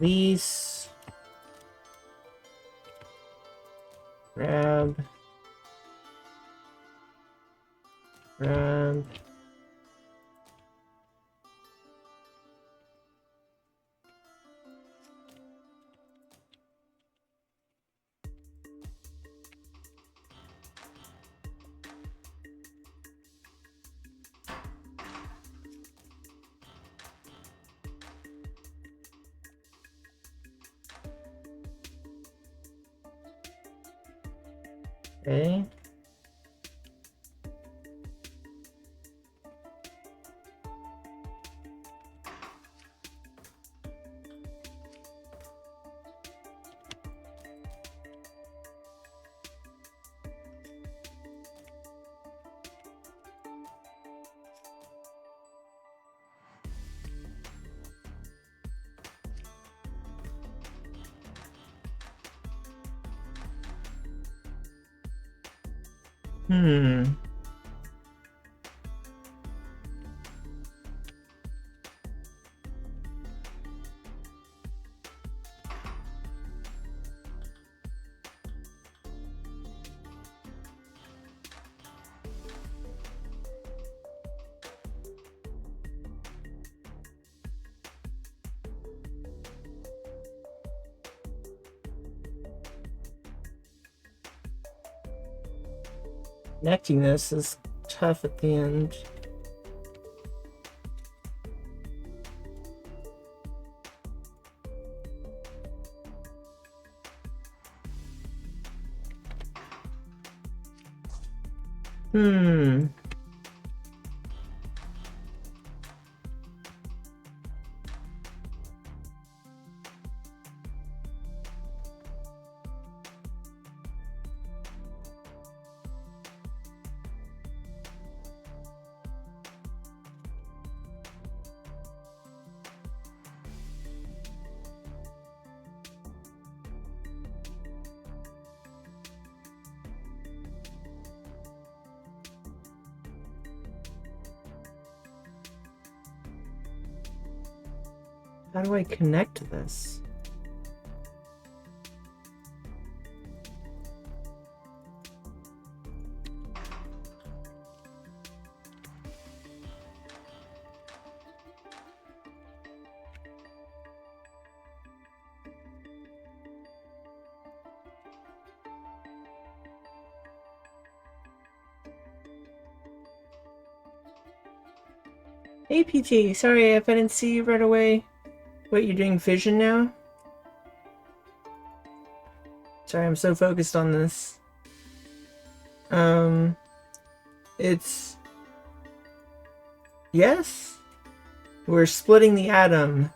Release. Grab. Grab. Okay. Hmm. Connecting this is tough at the end. Hmm. How do I connect this? Hey PG, sorry if I didn't see you right away. Wait, you're doing vision now? Sorry, I'm so focused on this. It's... Yes? We're splitting the atom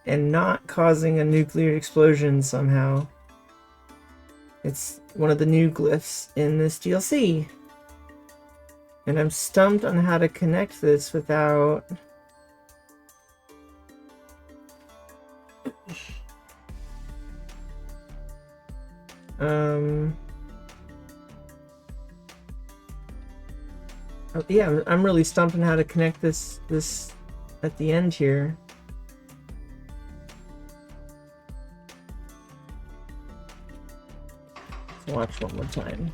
and not causing a nuclear explosion somehow. It's one of the new glyphs in this DLC. And I'm stumped on how to connect this without... Oh, yeah, I'm really stumped on how to connect this at the end here. Let's watch one more time.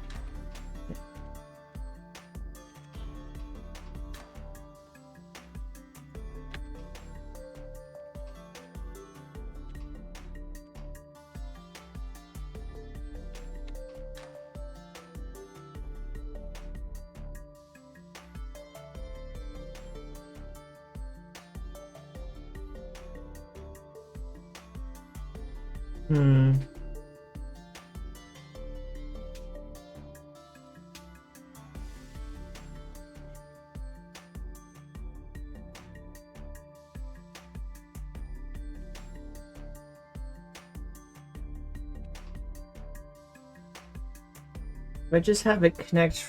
If I just have it connect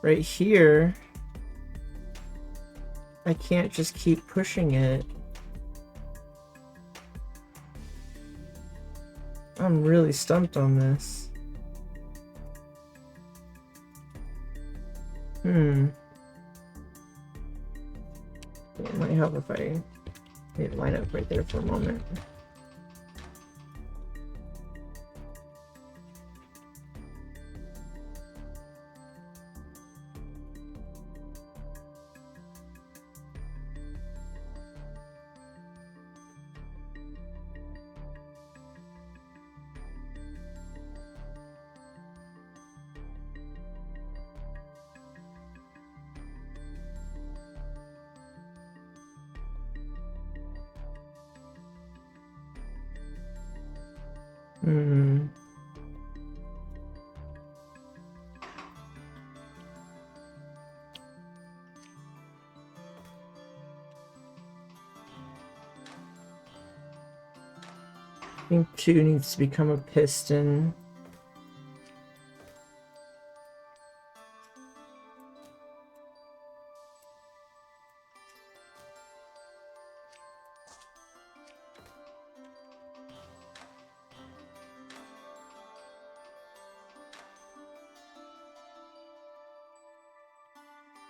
right here, I can't just keep pushing it. I'm really stumped on this. It might help if I line up right there for a moment. Hmm. I think 2 needs to become a piston.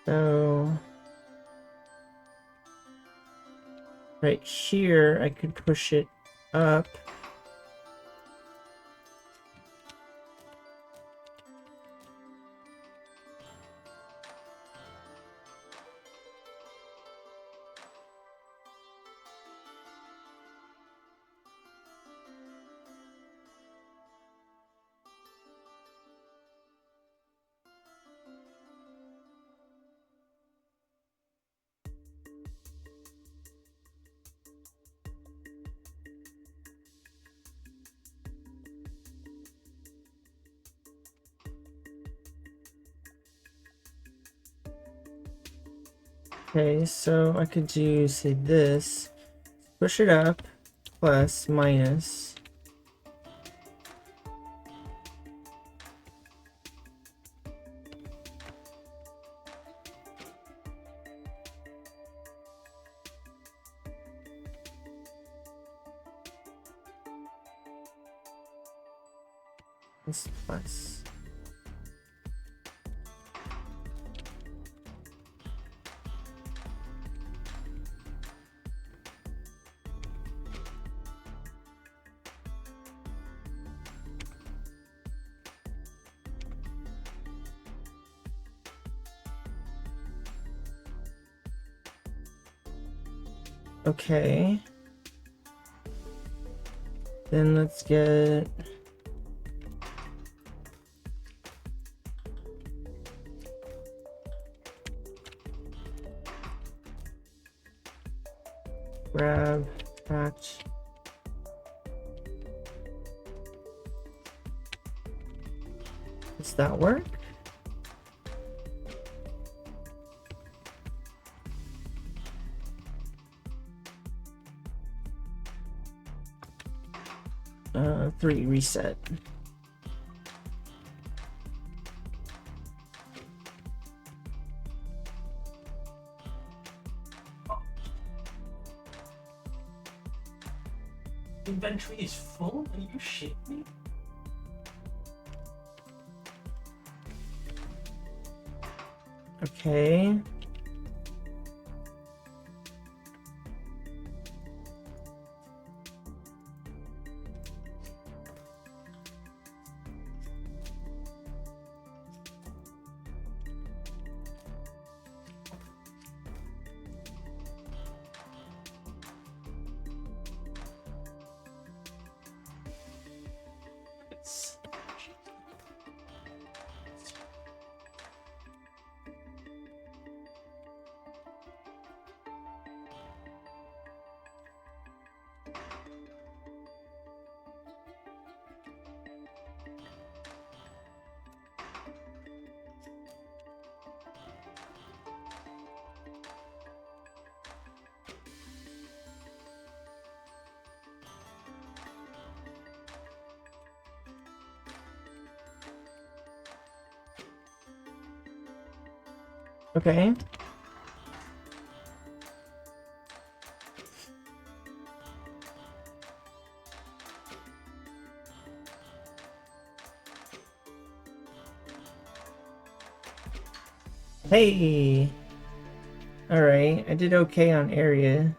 So right here, I could push it up. Okay, so I could do, say, this. Push it up, plus, minus. This plus. Okay. Then let's get... grab, patch. Does that work? Three, reset. Inventory is full? Are you shitting me? Okay. Okay. Hey! Alright, I did okay on area.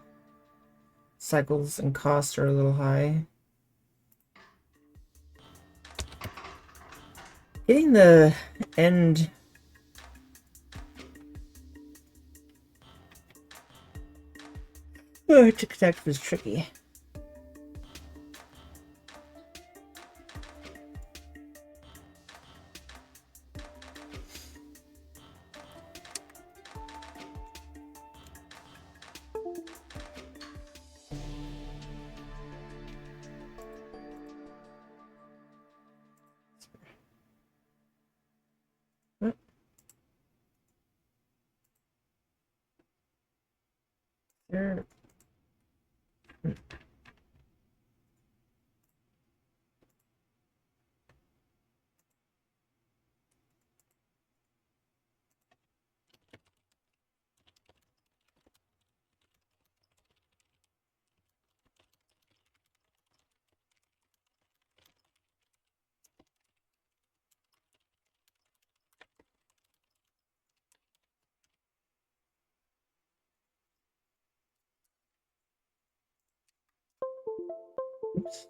Cycles and costs are a little high. Getting the end... to connect was tricky. There. Oops.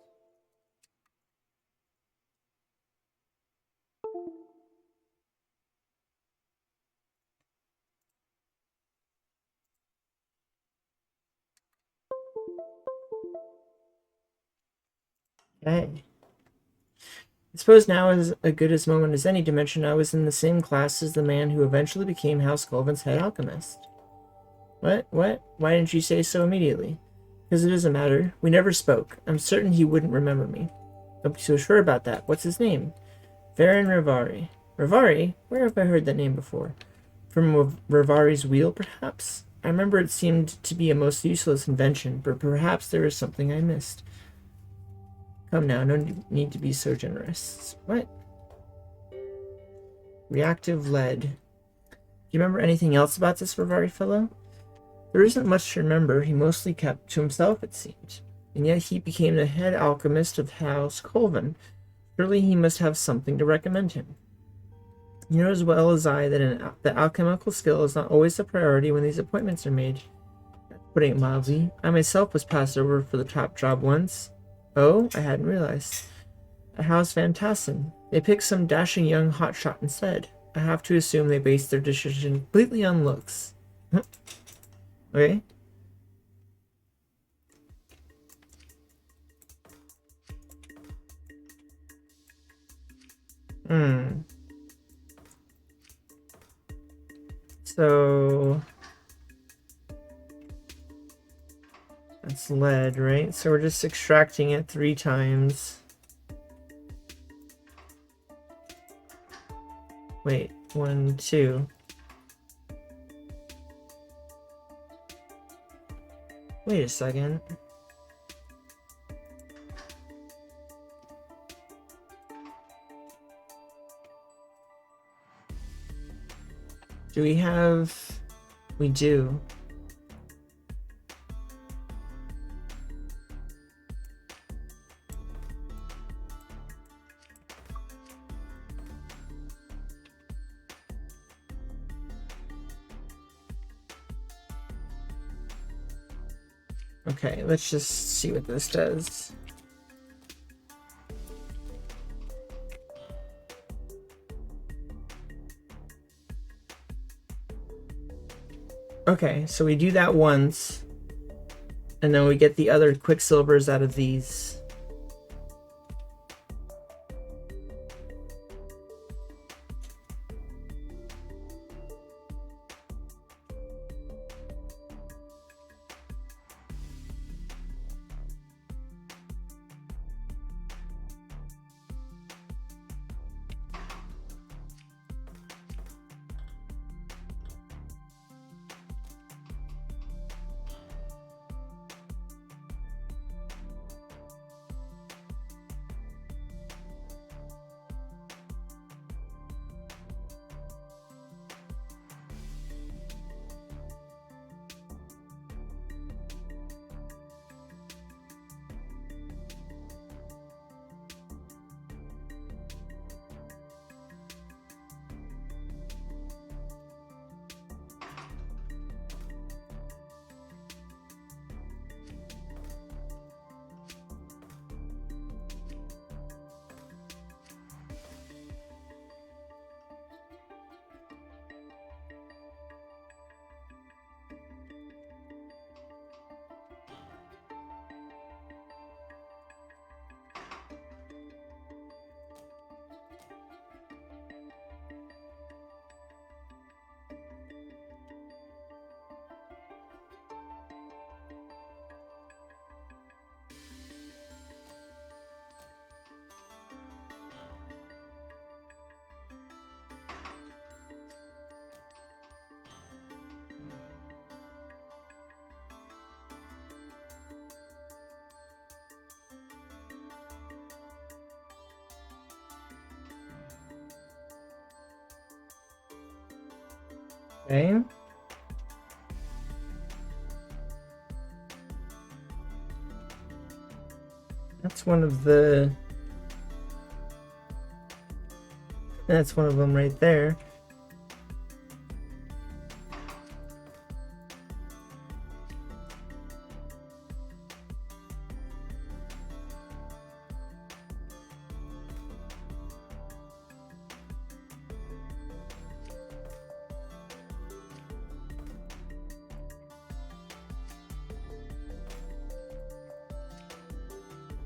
Okay. I suppose now is as good a moment as any to mention I was in the same class as the man who eventually became House Colvin's head alchemist. What? What? Why didn't you say so immediately? Because it doesn't matter. We never spoke. I'm certain he wouldn't remember me. Don't be so sure about that. What's his name? Baron Rivari. Rivari? Where have I heard that name before? From Rivari's wheel, perhaps? I remember it seemed to be a most useless invention, but perhaps there is something I missed. Come now, no need to be so generous. What? Reactive lead. Do you remember anything else about this Rivari fellow? There isn't much to remember. He mostly kept to himself, it seemed. And yet he became the head alchemist of House Colvin. Surely he must have something to recommend him. You know as well as I that that alchemical skill is not always a priority when these appointments are made. Putting it mildly, I myself was passed over for the top job once. Oh, I hadn't realized. At House Van Tassen. They picked some dashing young hotshot instead. I have to assume they based their decision completely on looks. Okay. So that's lead, right? So we're just extracting it 3 times. Wait, 1, 2. Wait a second. Do we have... We do. Okay, let's just see what this does. Okay, so we do that once, and then we get the other quicksilvers out of these. Okay. That's one of the... That's one of them right there.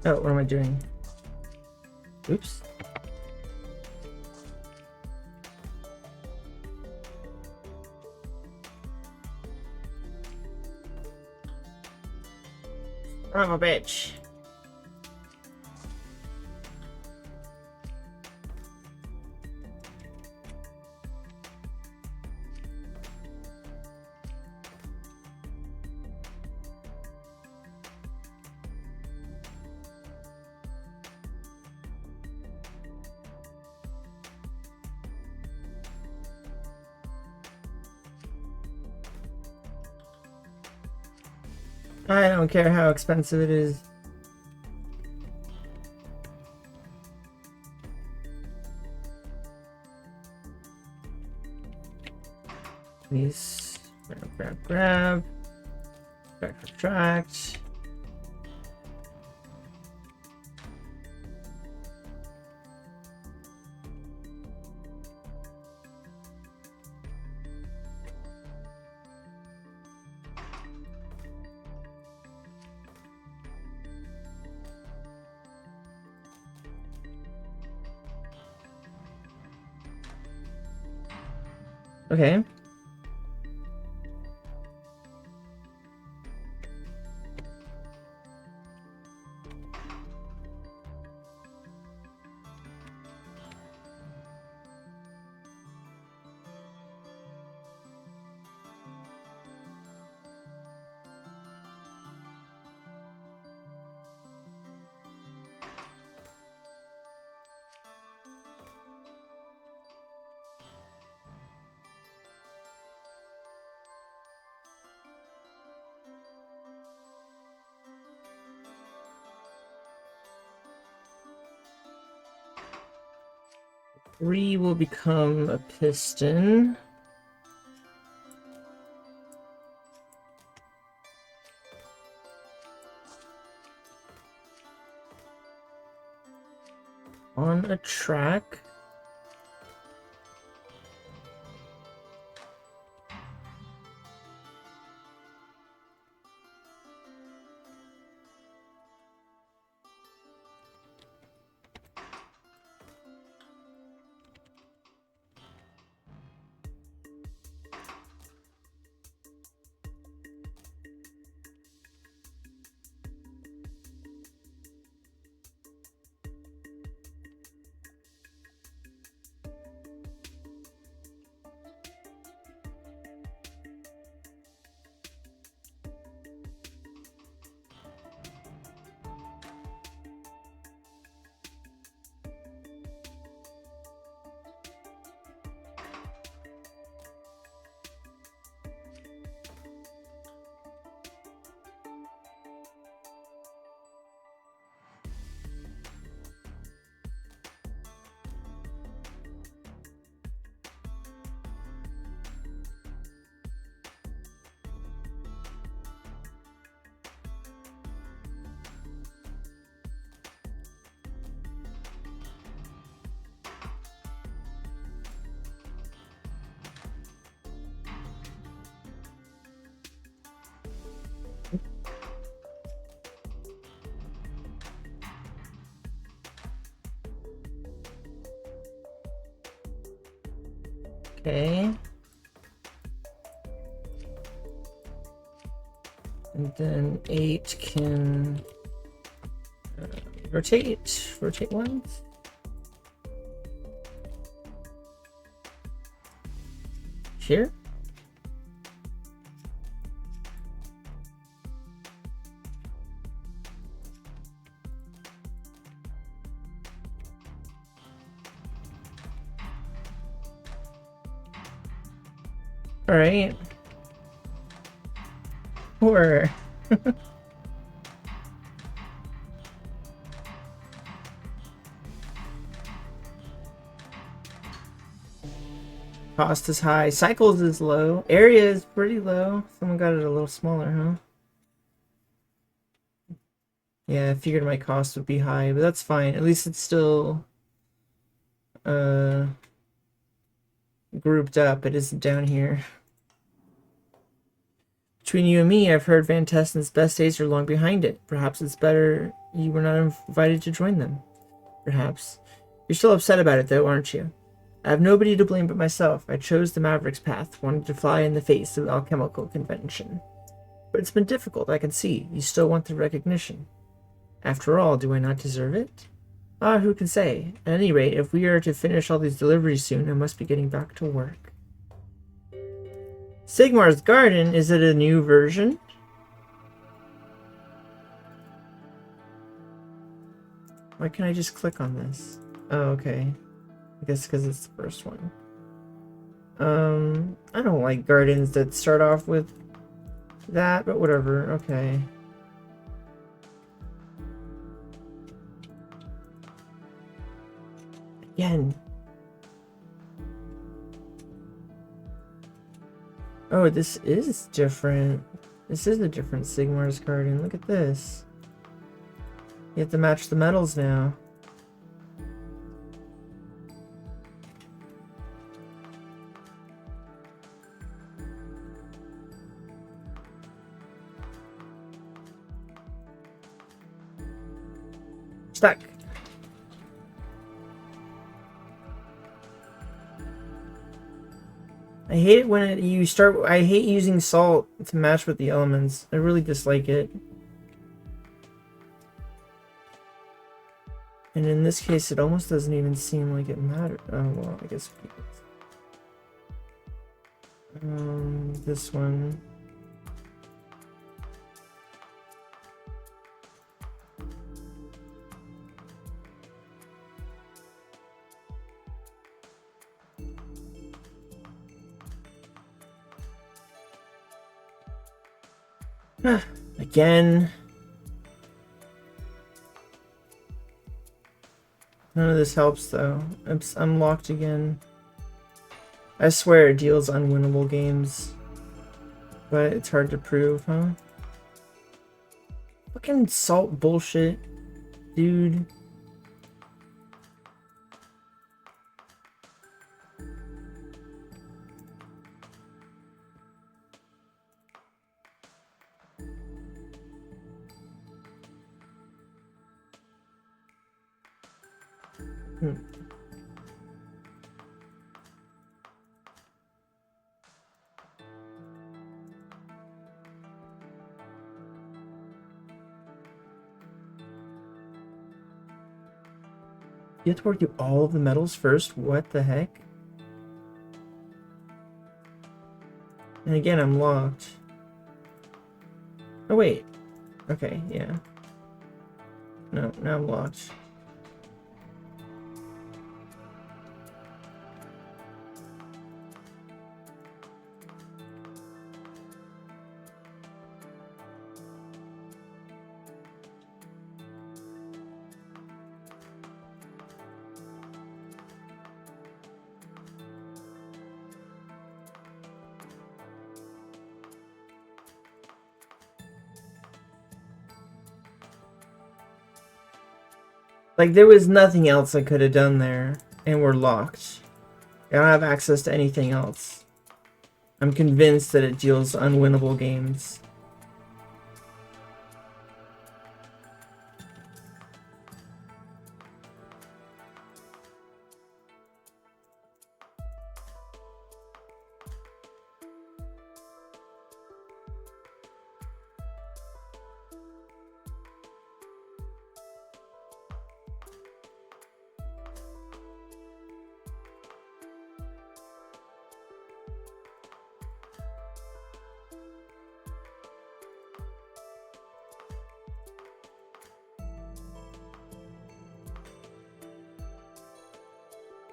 Oh, what am I doing? Oops. I'm a bitch. I don't care how expensive it is. Please grab. Retract. Okay. Re will become a piston. On a track. Okay. And then 8 can rotate once. Here. Alright. Or cost is high. Cycles is low. Area is pretty low. Someone got it a little smaller, huh? Yeah, I figured my cost would be high, but that's fine. At least it's still grouped up. It isn't down here. Between you and me, I've heard Van Tessen's best days are long behind it. Perhaps it's better you were not invited to join them. Perhaps. You're still upset about it, though, aren't you? I have nobody to blame but myself. I chose the Maverick's path, wanting to fly in the face of alchemical convention. But it's been difficult, I can see. You still want the recognition. After all, do I not deserve it? Ah, who can say? At any rate, if we are to finish all these deliveries soon, I must be getting back to work. Sigmar's Garden? Is it a new version? Why can't I just click on this? Oh, okay. I guess because it's the first one. I don't like gardens that start off with that, but whatever. Okay. Again. Oh, this is different. This is a different Sigmar's Garden. Look at this. You have to match the metals now. Stuck. I hate it when I hate using salt to match with the elements. I really dislike it. And in this case, it almost doesn't even seem like it mattered. Oh, well, I guess. This one. Again. None of this helps though. I'm locked again. I swear it deals unwinnable games. But it's hard to prove, huh? Fucking salt bullshit, dude. You have to work through all of the metals first? What the heck? And again, I'm locked. Oh, wait. Okay, yeah. No, now I'm locked. Like, there was nothing else I could have done there, and we're locked. I don't have access to anything else. I'm convinced that it deals unwinnable games.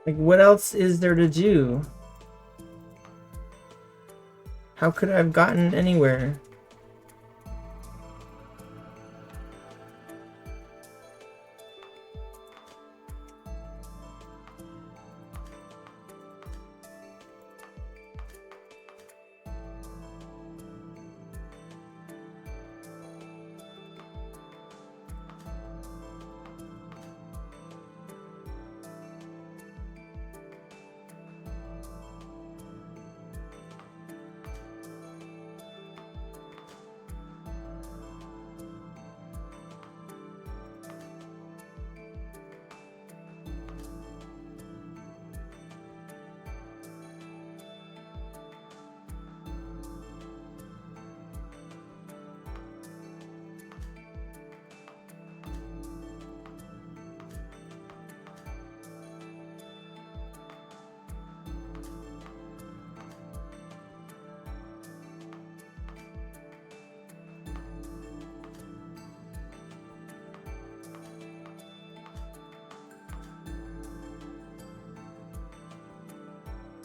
Like, what else is there to do? How could I have gotten anywhere?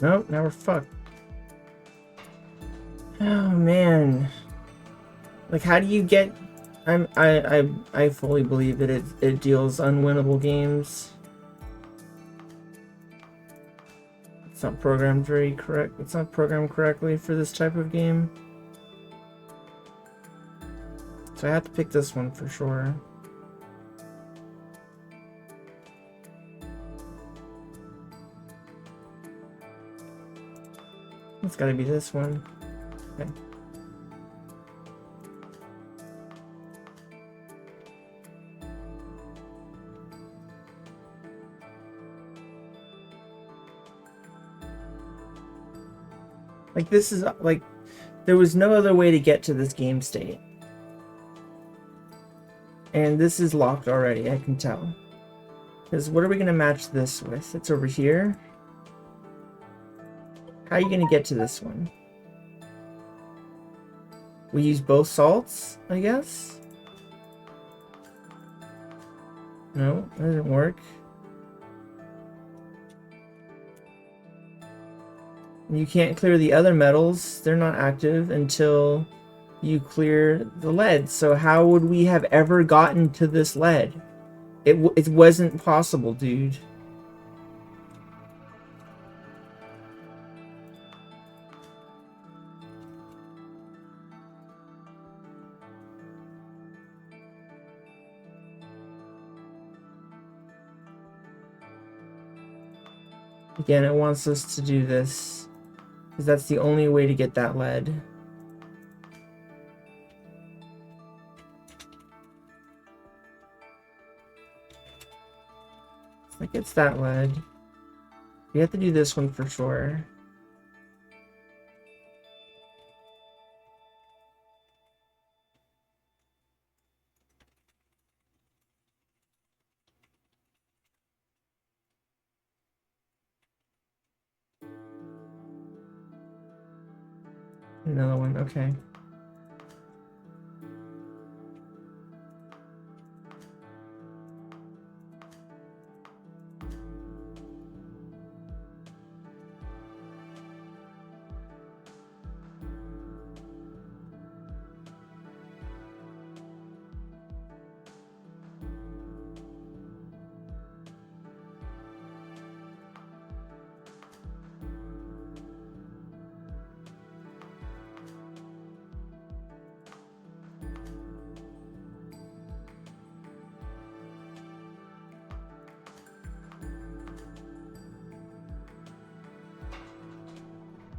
Nope, now we're fucked. Oh man. Like, how do you get... I fully believe that it deals unwinnable games. It's not programmed very correct. It's not programmed correctly for this type of game. So I have to pick this one for sure. It's gotta be this one. Okay. Like, this is, like, there was no other way to get to this game state. And this is locked already, I can tell. Because what are we going to match this with? It's over here. How are you going to get to this one? We use both salts, I guess? No, that didn't work. You can't clear the other metals. They're not active until you clear the lead. So how would we have ever gotten to this lead? It wasn't possible, dude. Again, it wants us to do this. Because that's the only way to get that lead. It's like it's that lead. We have to do this one for sure. Another one, okay.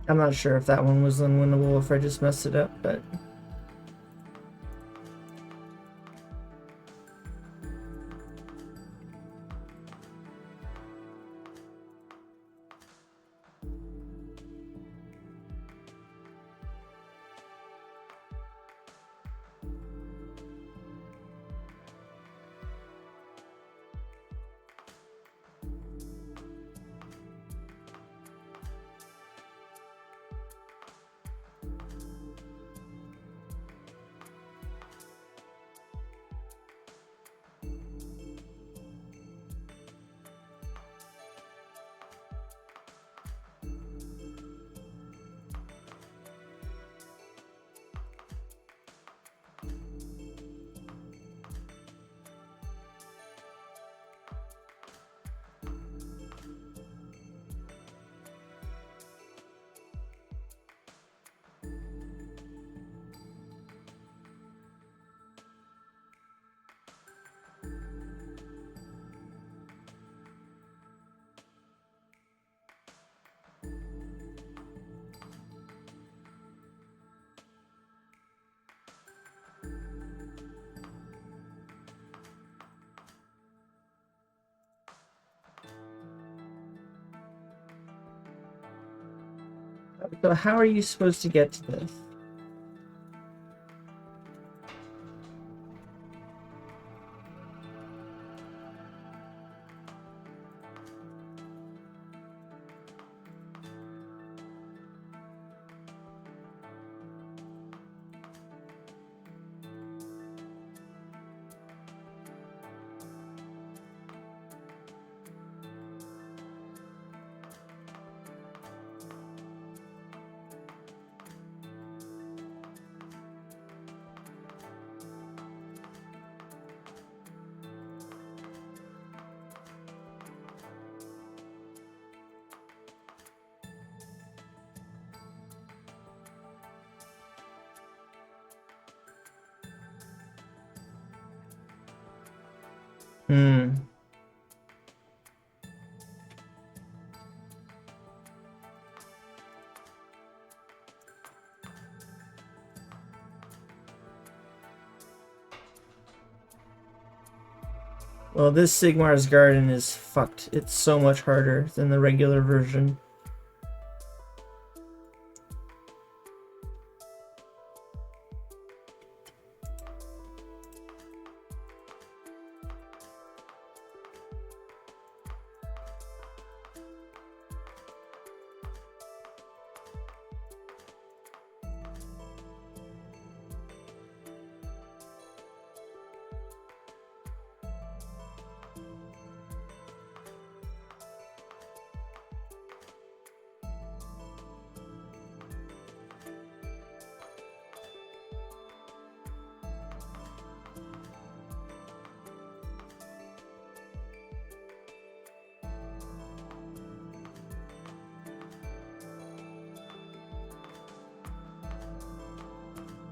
I'm not sure if that one was unwinnable, if I just messed it up, but... So how are you supposed to get to this? Hmm. Well, this Sigmar's Garden is fucked. It's so much harder than the regular version.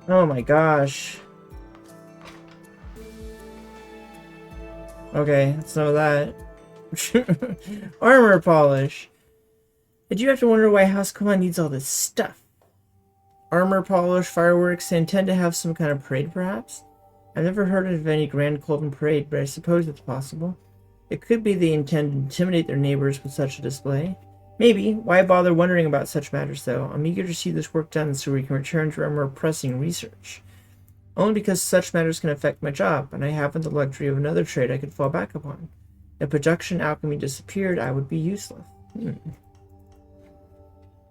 Oh my gosh. Okay, let's know that. Armor polish. Did you have to wonder why House Command needs all this stuff? Armor polish, fireworks, they intend to have some kind of parade, perhaps? I've never heard of any grand Cloven parade, but I suppose it's possible. It could be they intend to intimidate their neighbors with such a display. Maybe. Why bother wondering about such matters, though? I'm eager to see this work done so we can return to our more pressing research. Only because such matters can affect my job, and I haven't the luxury of another trade I could fall back upon. If production alchemy disappeared, I would be useless.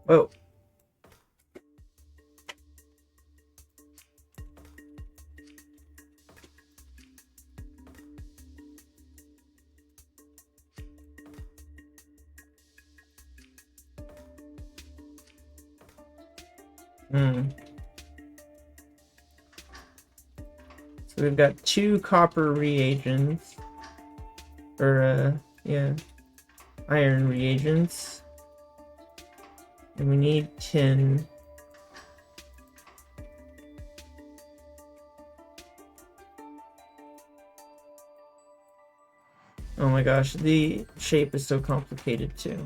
Whoa. So we've got 2 copper reagents. Or, yeah. Iron reagents. And we need tin. Oh my gosh, the shape is so complicated too.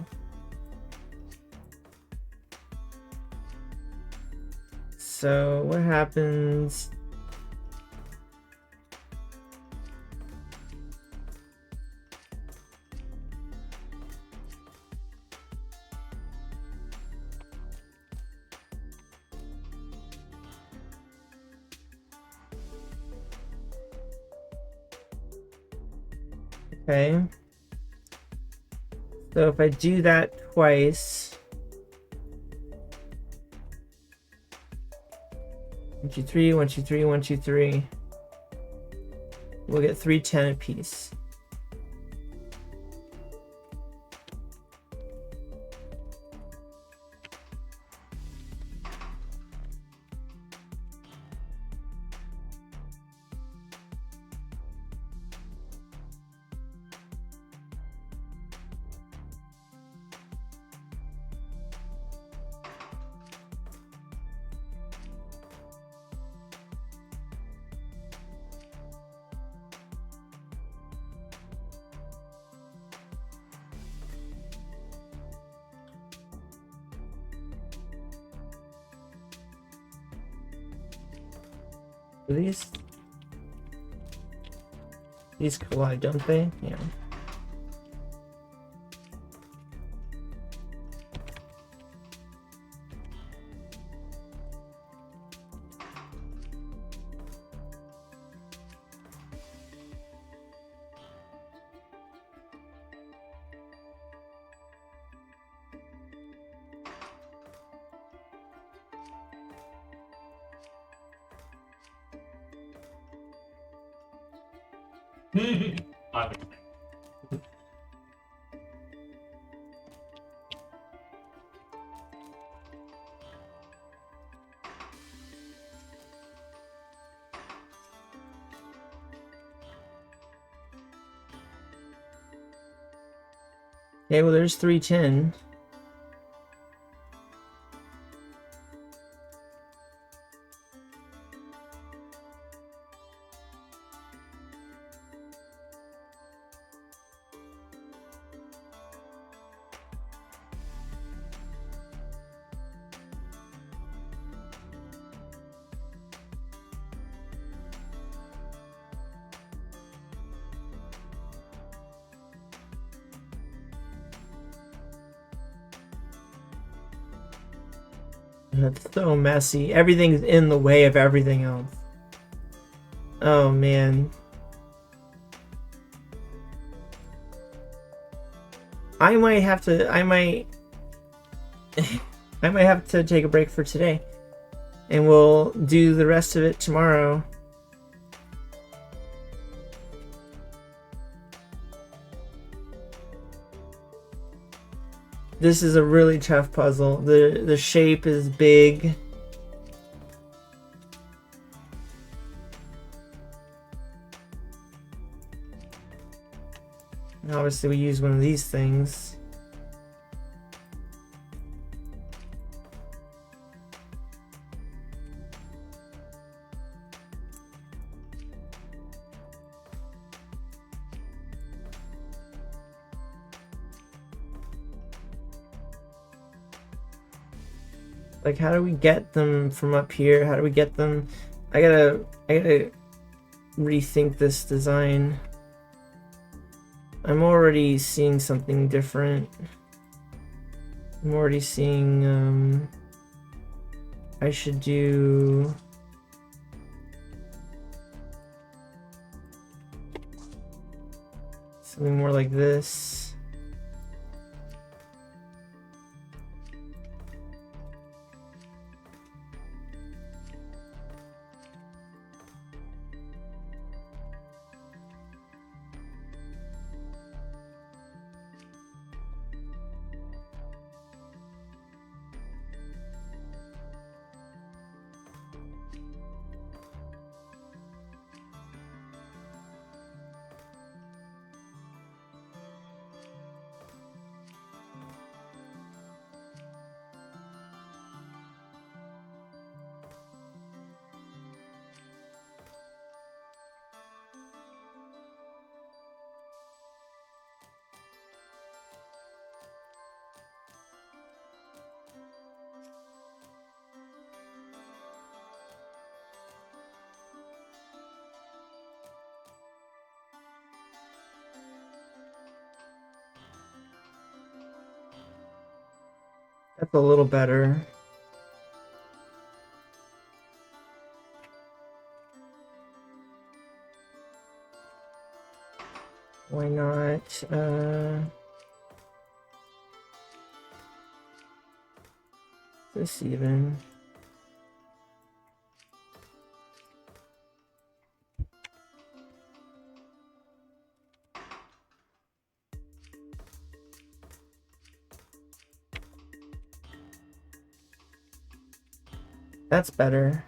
So what happens? Okay. So if I do that twice, 1, 2, 3, 1, 2, 3, 1, 2, 3, we'll get 310 apiece. These collide, don't they? Yeah. Okay, well there's 310. That's so messy. Everything's in the way of everything else. Oh man. I might have to I might have to take a break for today. And we'll do the rest of it tomorrow. This is a really tough puzzle. The shape is big. And obviously we use one of these things. Like, how do we get them from up here? How do we get them? I gotta rethink this design. I'm already seeing something different. I'm already seeing, I should do... something more like this. That's a little better. Why not? This even. That's better.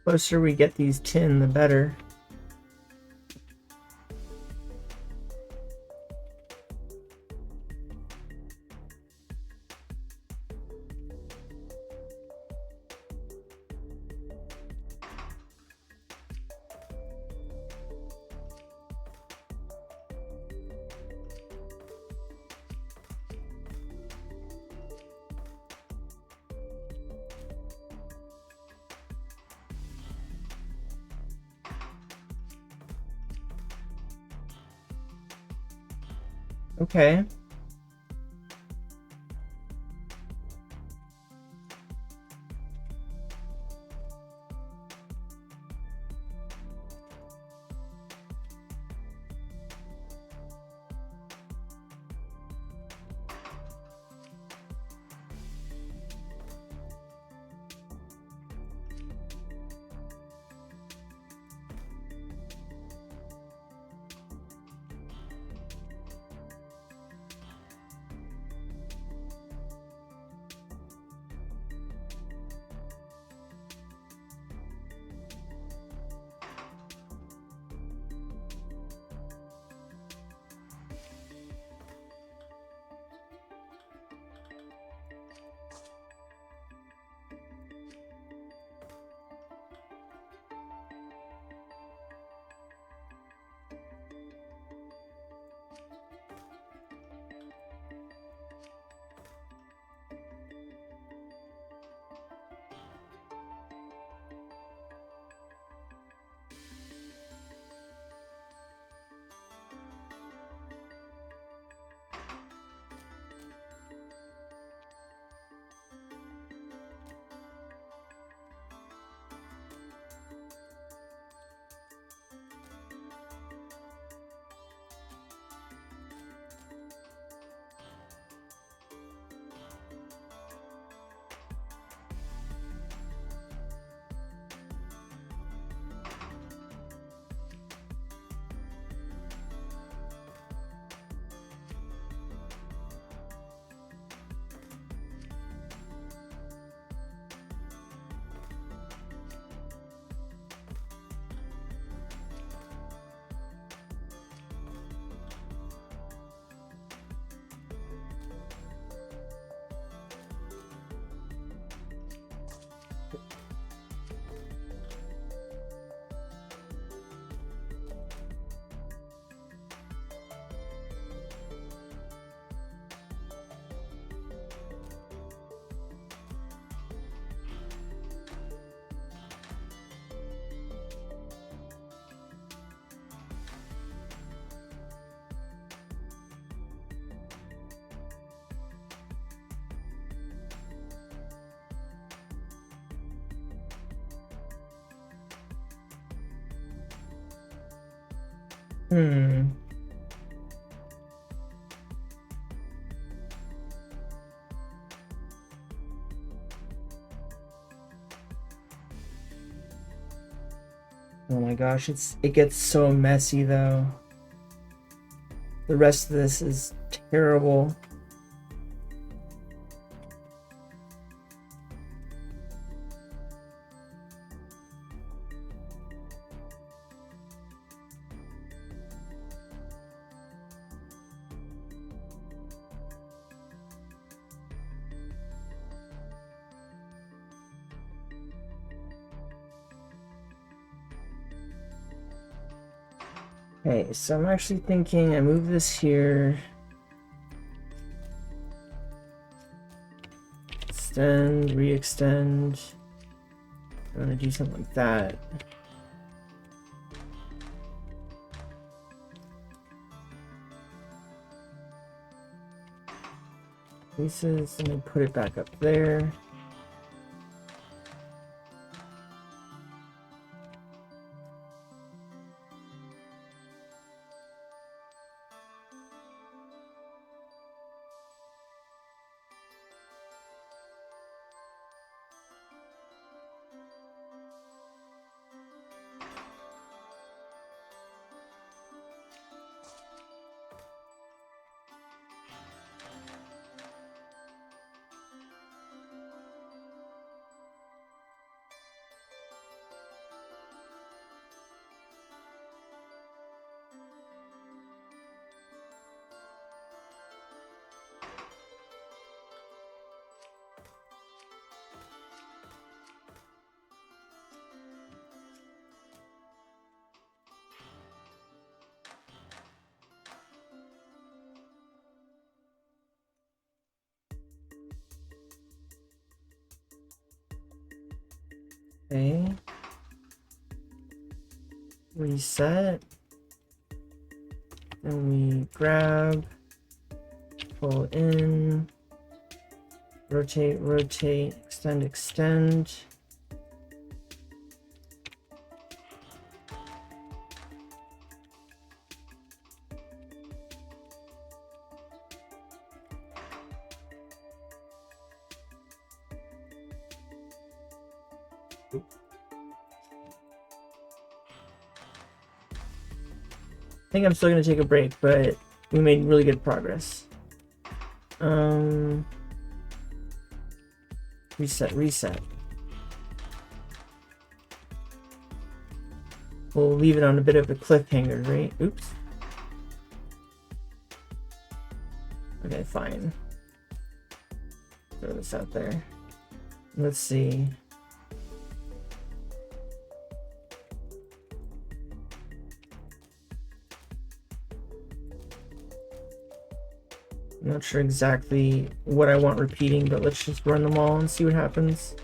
The closer we get these tin, the better. Okay. Hmm. Oh my gosh, it gets so messy though. The rest of this is terrible. Okay, so I'm actually thinking I move this here. Extend, re-extend. I'm gonna do something like that. Pieces, let me put it back up there. Okay. Reset. Then we grab pull in, rotate, rotate, extend, extend. I think I'm still gonna take a break, but we made really good progress. Reset, reset. We'll leave it on a bit of a cliffhanger, right? Oops. Okay, fine. Throw this out there. Let's see. I'm not sure exactly what I want repeating, but let's just run them all and see what happens.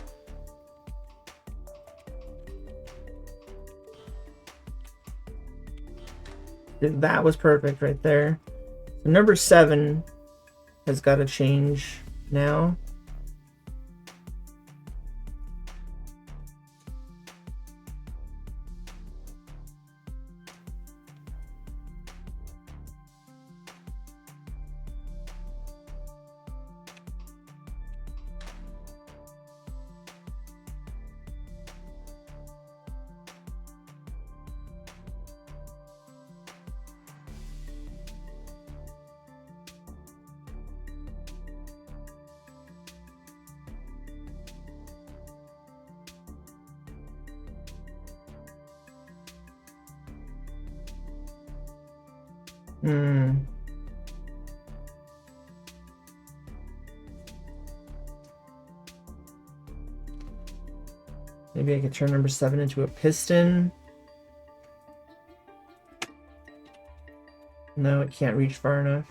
That was perfect right there. So number 7 has got to change now. Maybe I could turn number 7 into a piston. No, it can't reach far enough.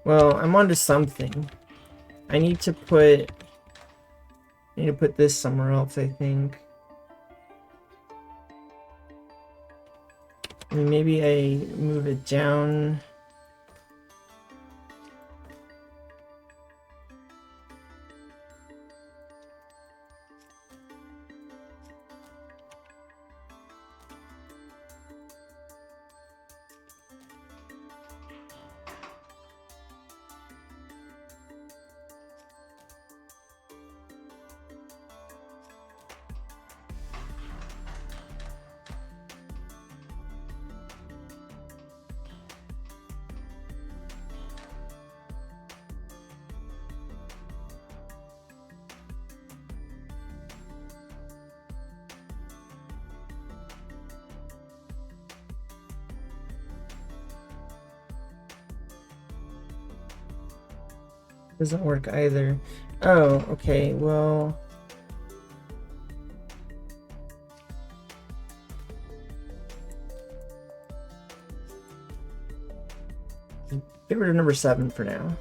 Well, I'm onto something. I need to put this somewhere else, I think. I mean, maybe I move it down. Doesn't work either. Oh, okay, well... get rid of number 7 for now.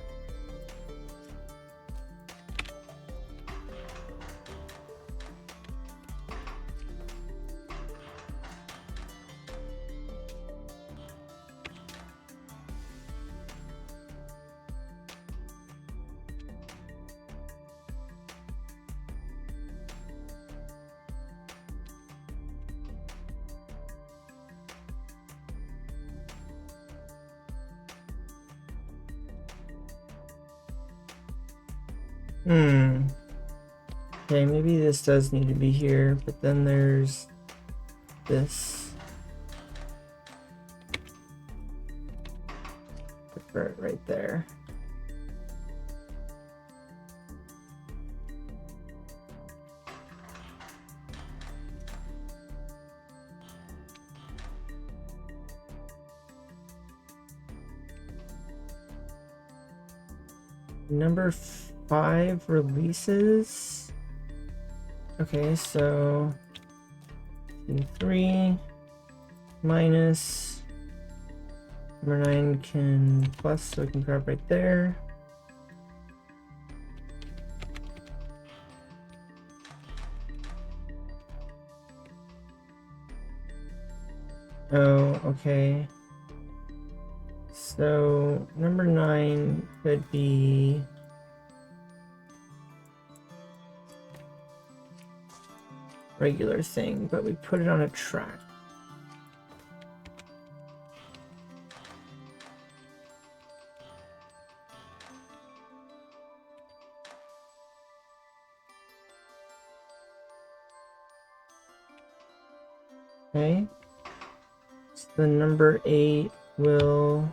Okay, maybe this does need to be here, but then there's this. Prefer it right there. Number 5 releases. Okay, so 3 minus number 9 can plus, so we can grab right there. Oh, okay. So number 9 could be regular thing, but we put it on a track. Okay. So the number 8 will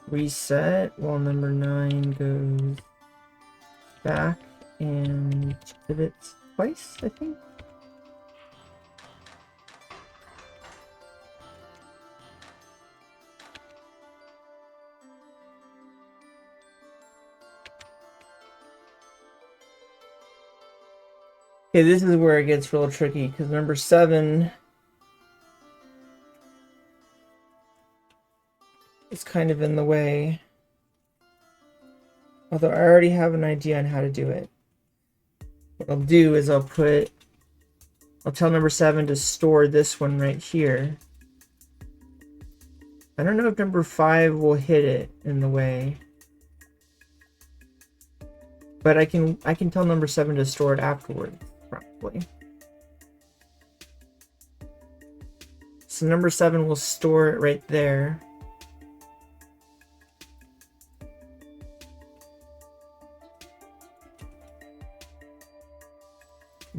reset while number 9 goes back and pivots twice, I think. Okay, this is where it gets real tricky because number 7 is kind of in the way. Although I already have an idea on how to do it. What I'll do is I'll tell number 7 to store this one right here. I don't know if number 5 will hit it in the way. But I can tell number 7 to store it afterwards, probably. So number 7 will store it right there.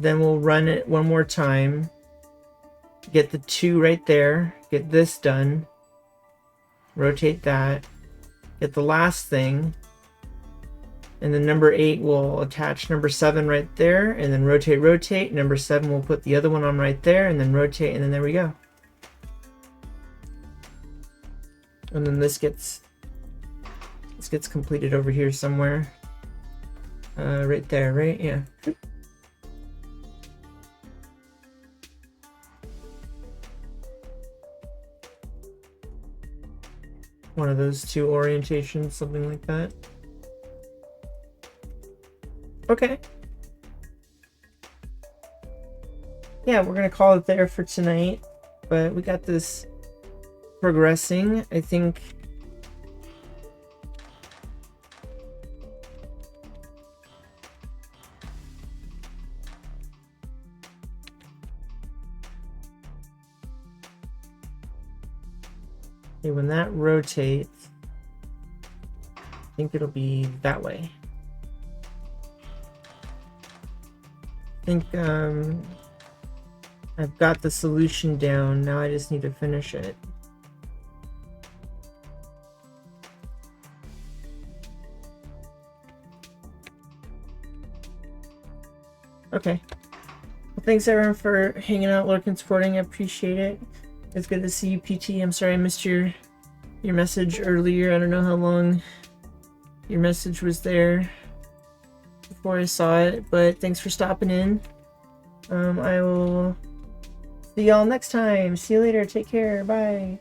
Then we'll run it one more time. Get the 2 right there. Get this done. Rotate that. Get the last thing. And then number 8 will attach number 7 right there. And then rotate. Number 7 will put the other one on right there. And then rotate. And then there we go. And then this gets completed over here somewhere. Right there, right? Yeah. One of those 2 orientations, something like that. Okay. Yeah, we're gonna call it there for tonight, but we got this progressing, I think. Okay, when that rotates, I think it'll be that way. I think I've got the solution down. Now I just need to finish it. Okay. Well, thanks everyone for hanging out, lurking, supporting. I appreciate it. It's good to see you, PT. I'm sorry I missed your message earlier. I don't know how long your message was there before I saw it, but thanks for stopping in. I will see y'all next time. See you later. Take care. Bye.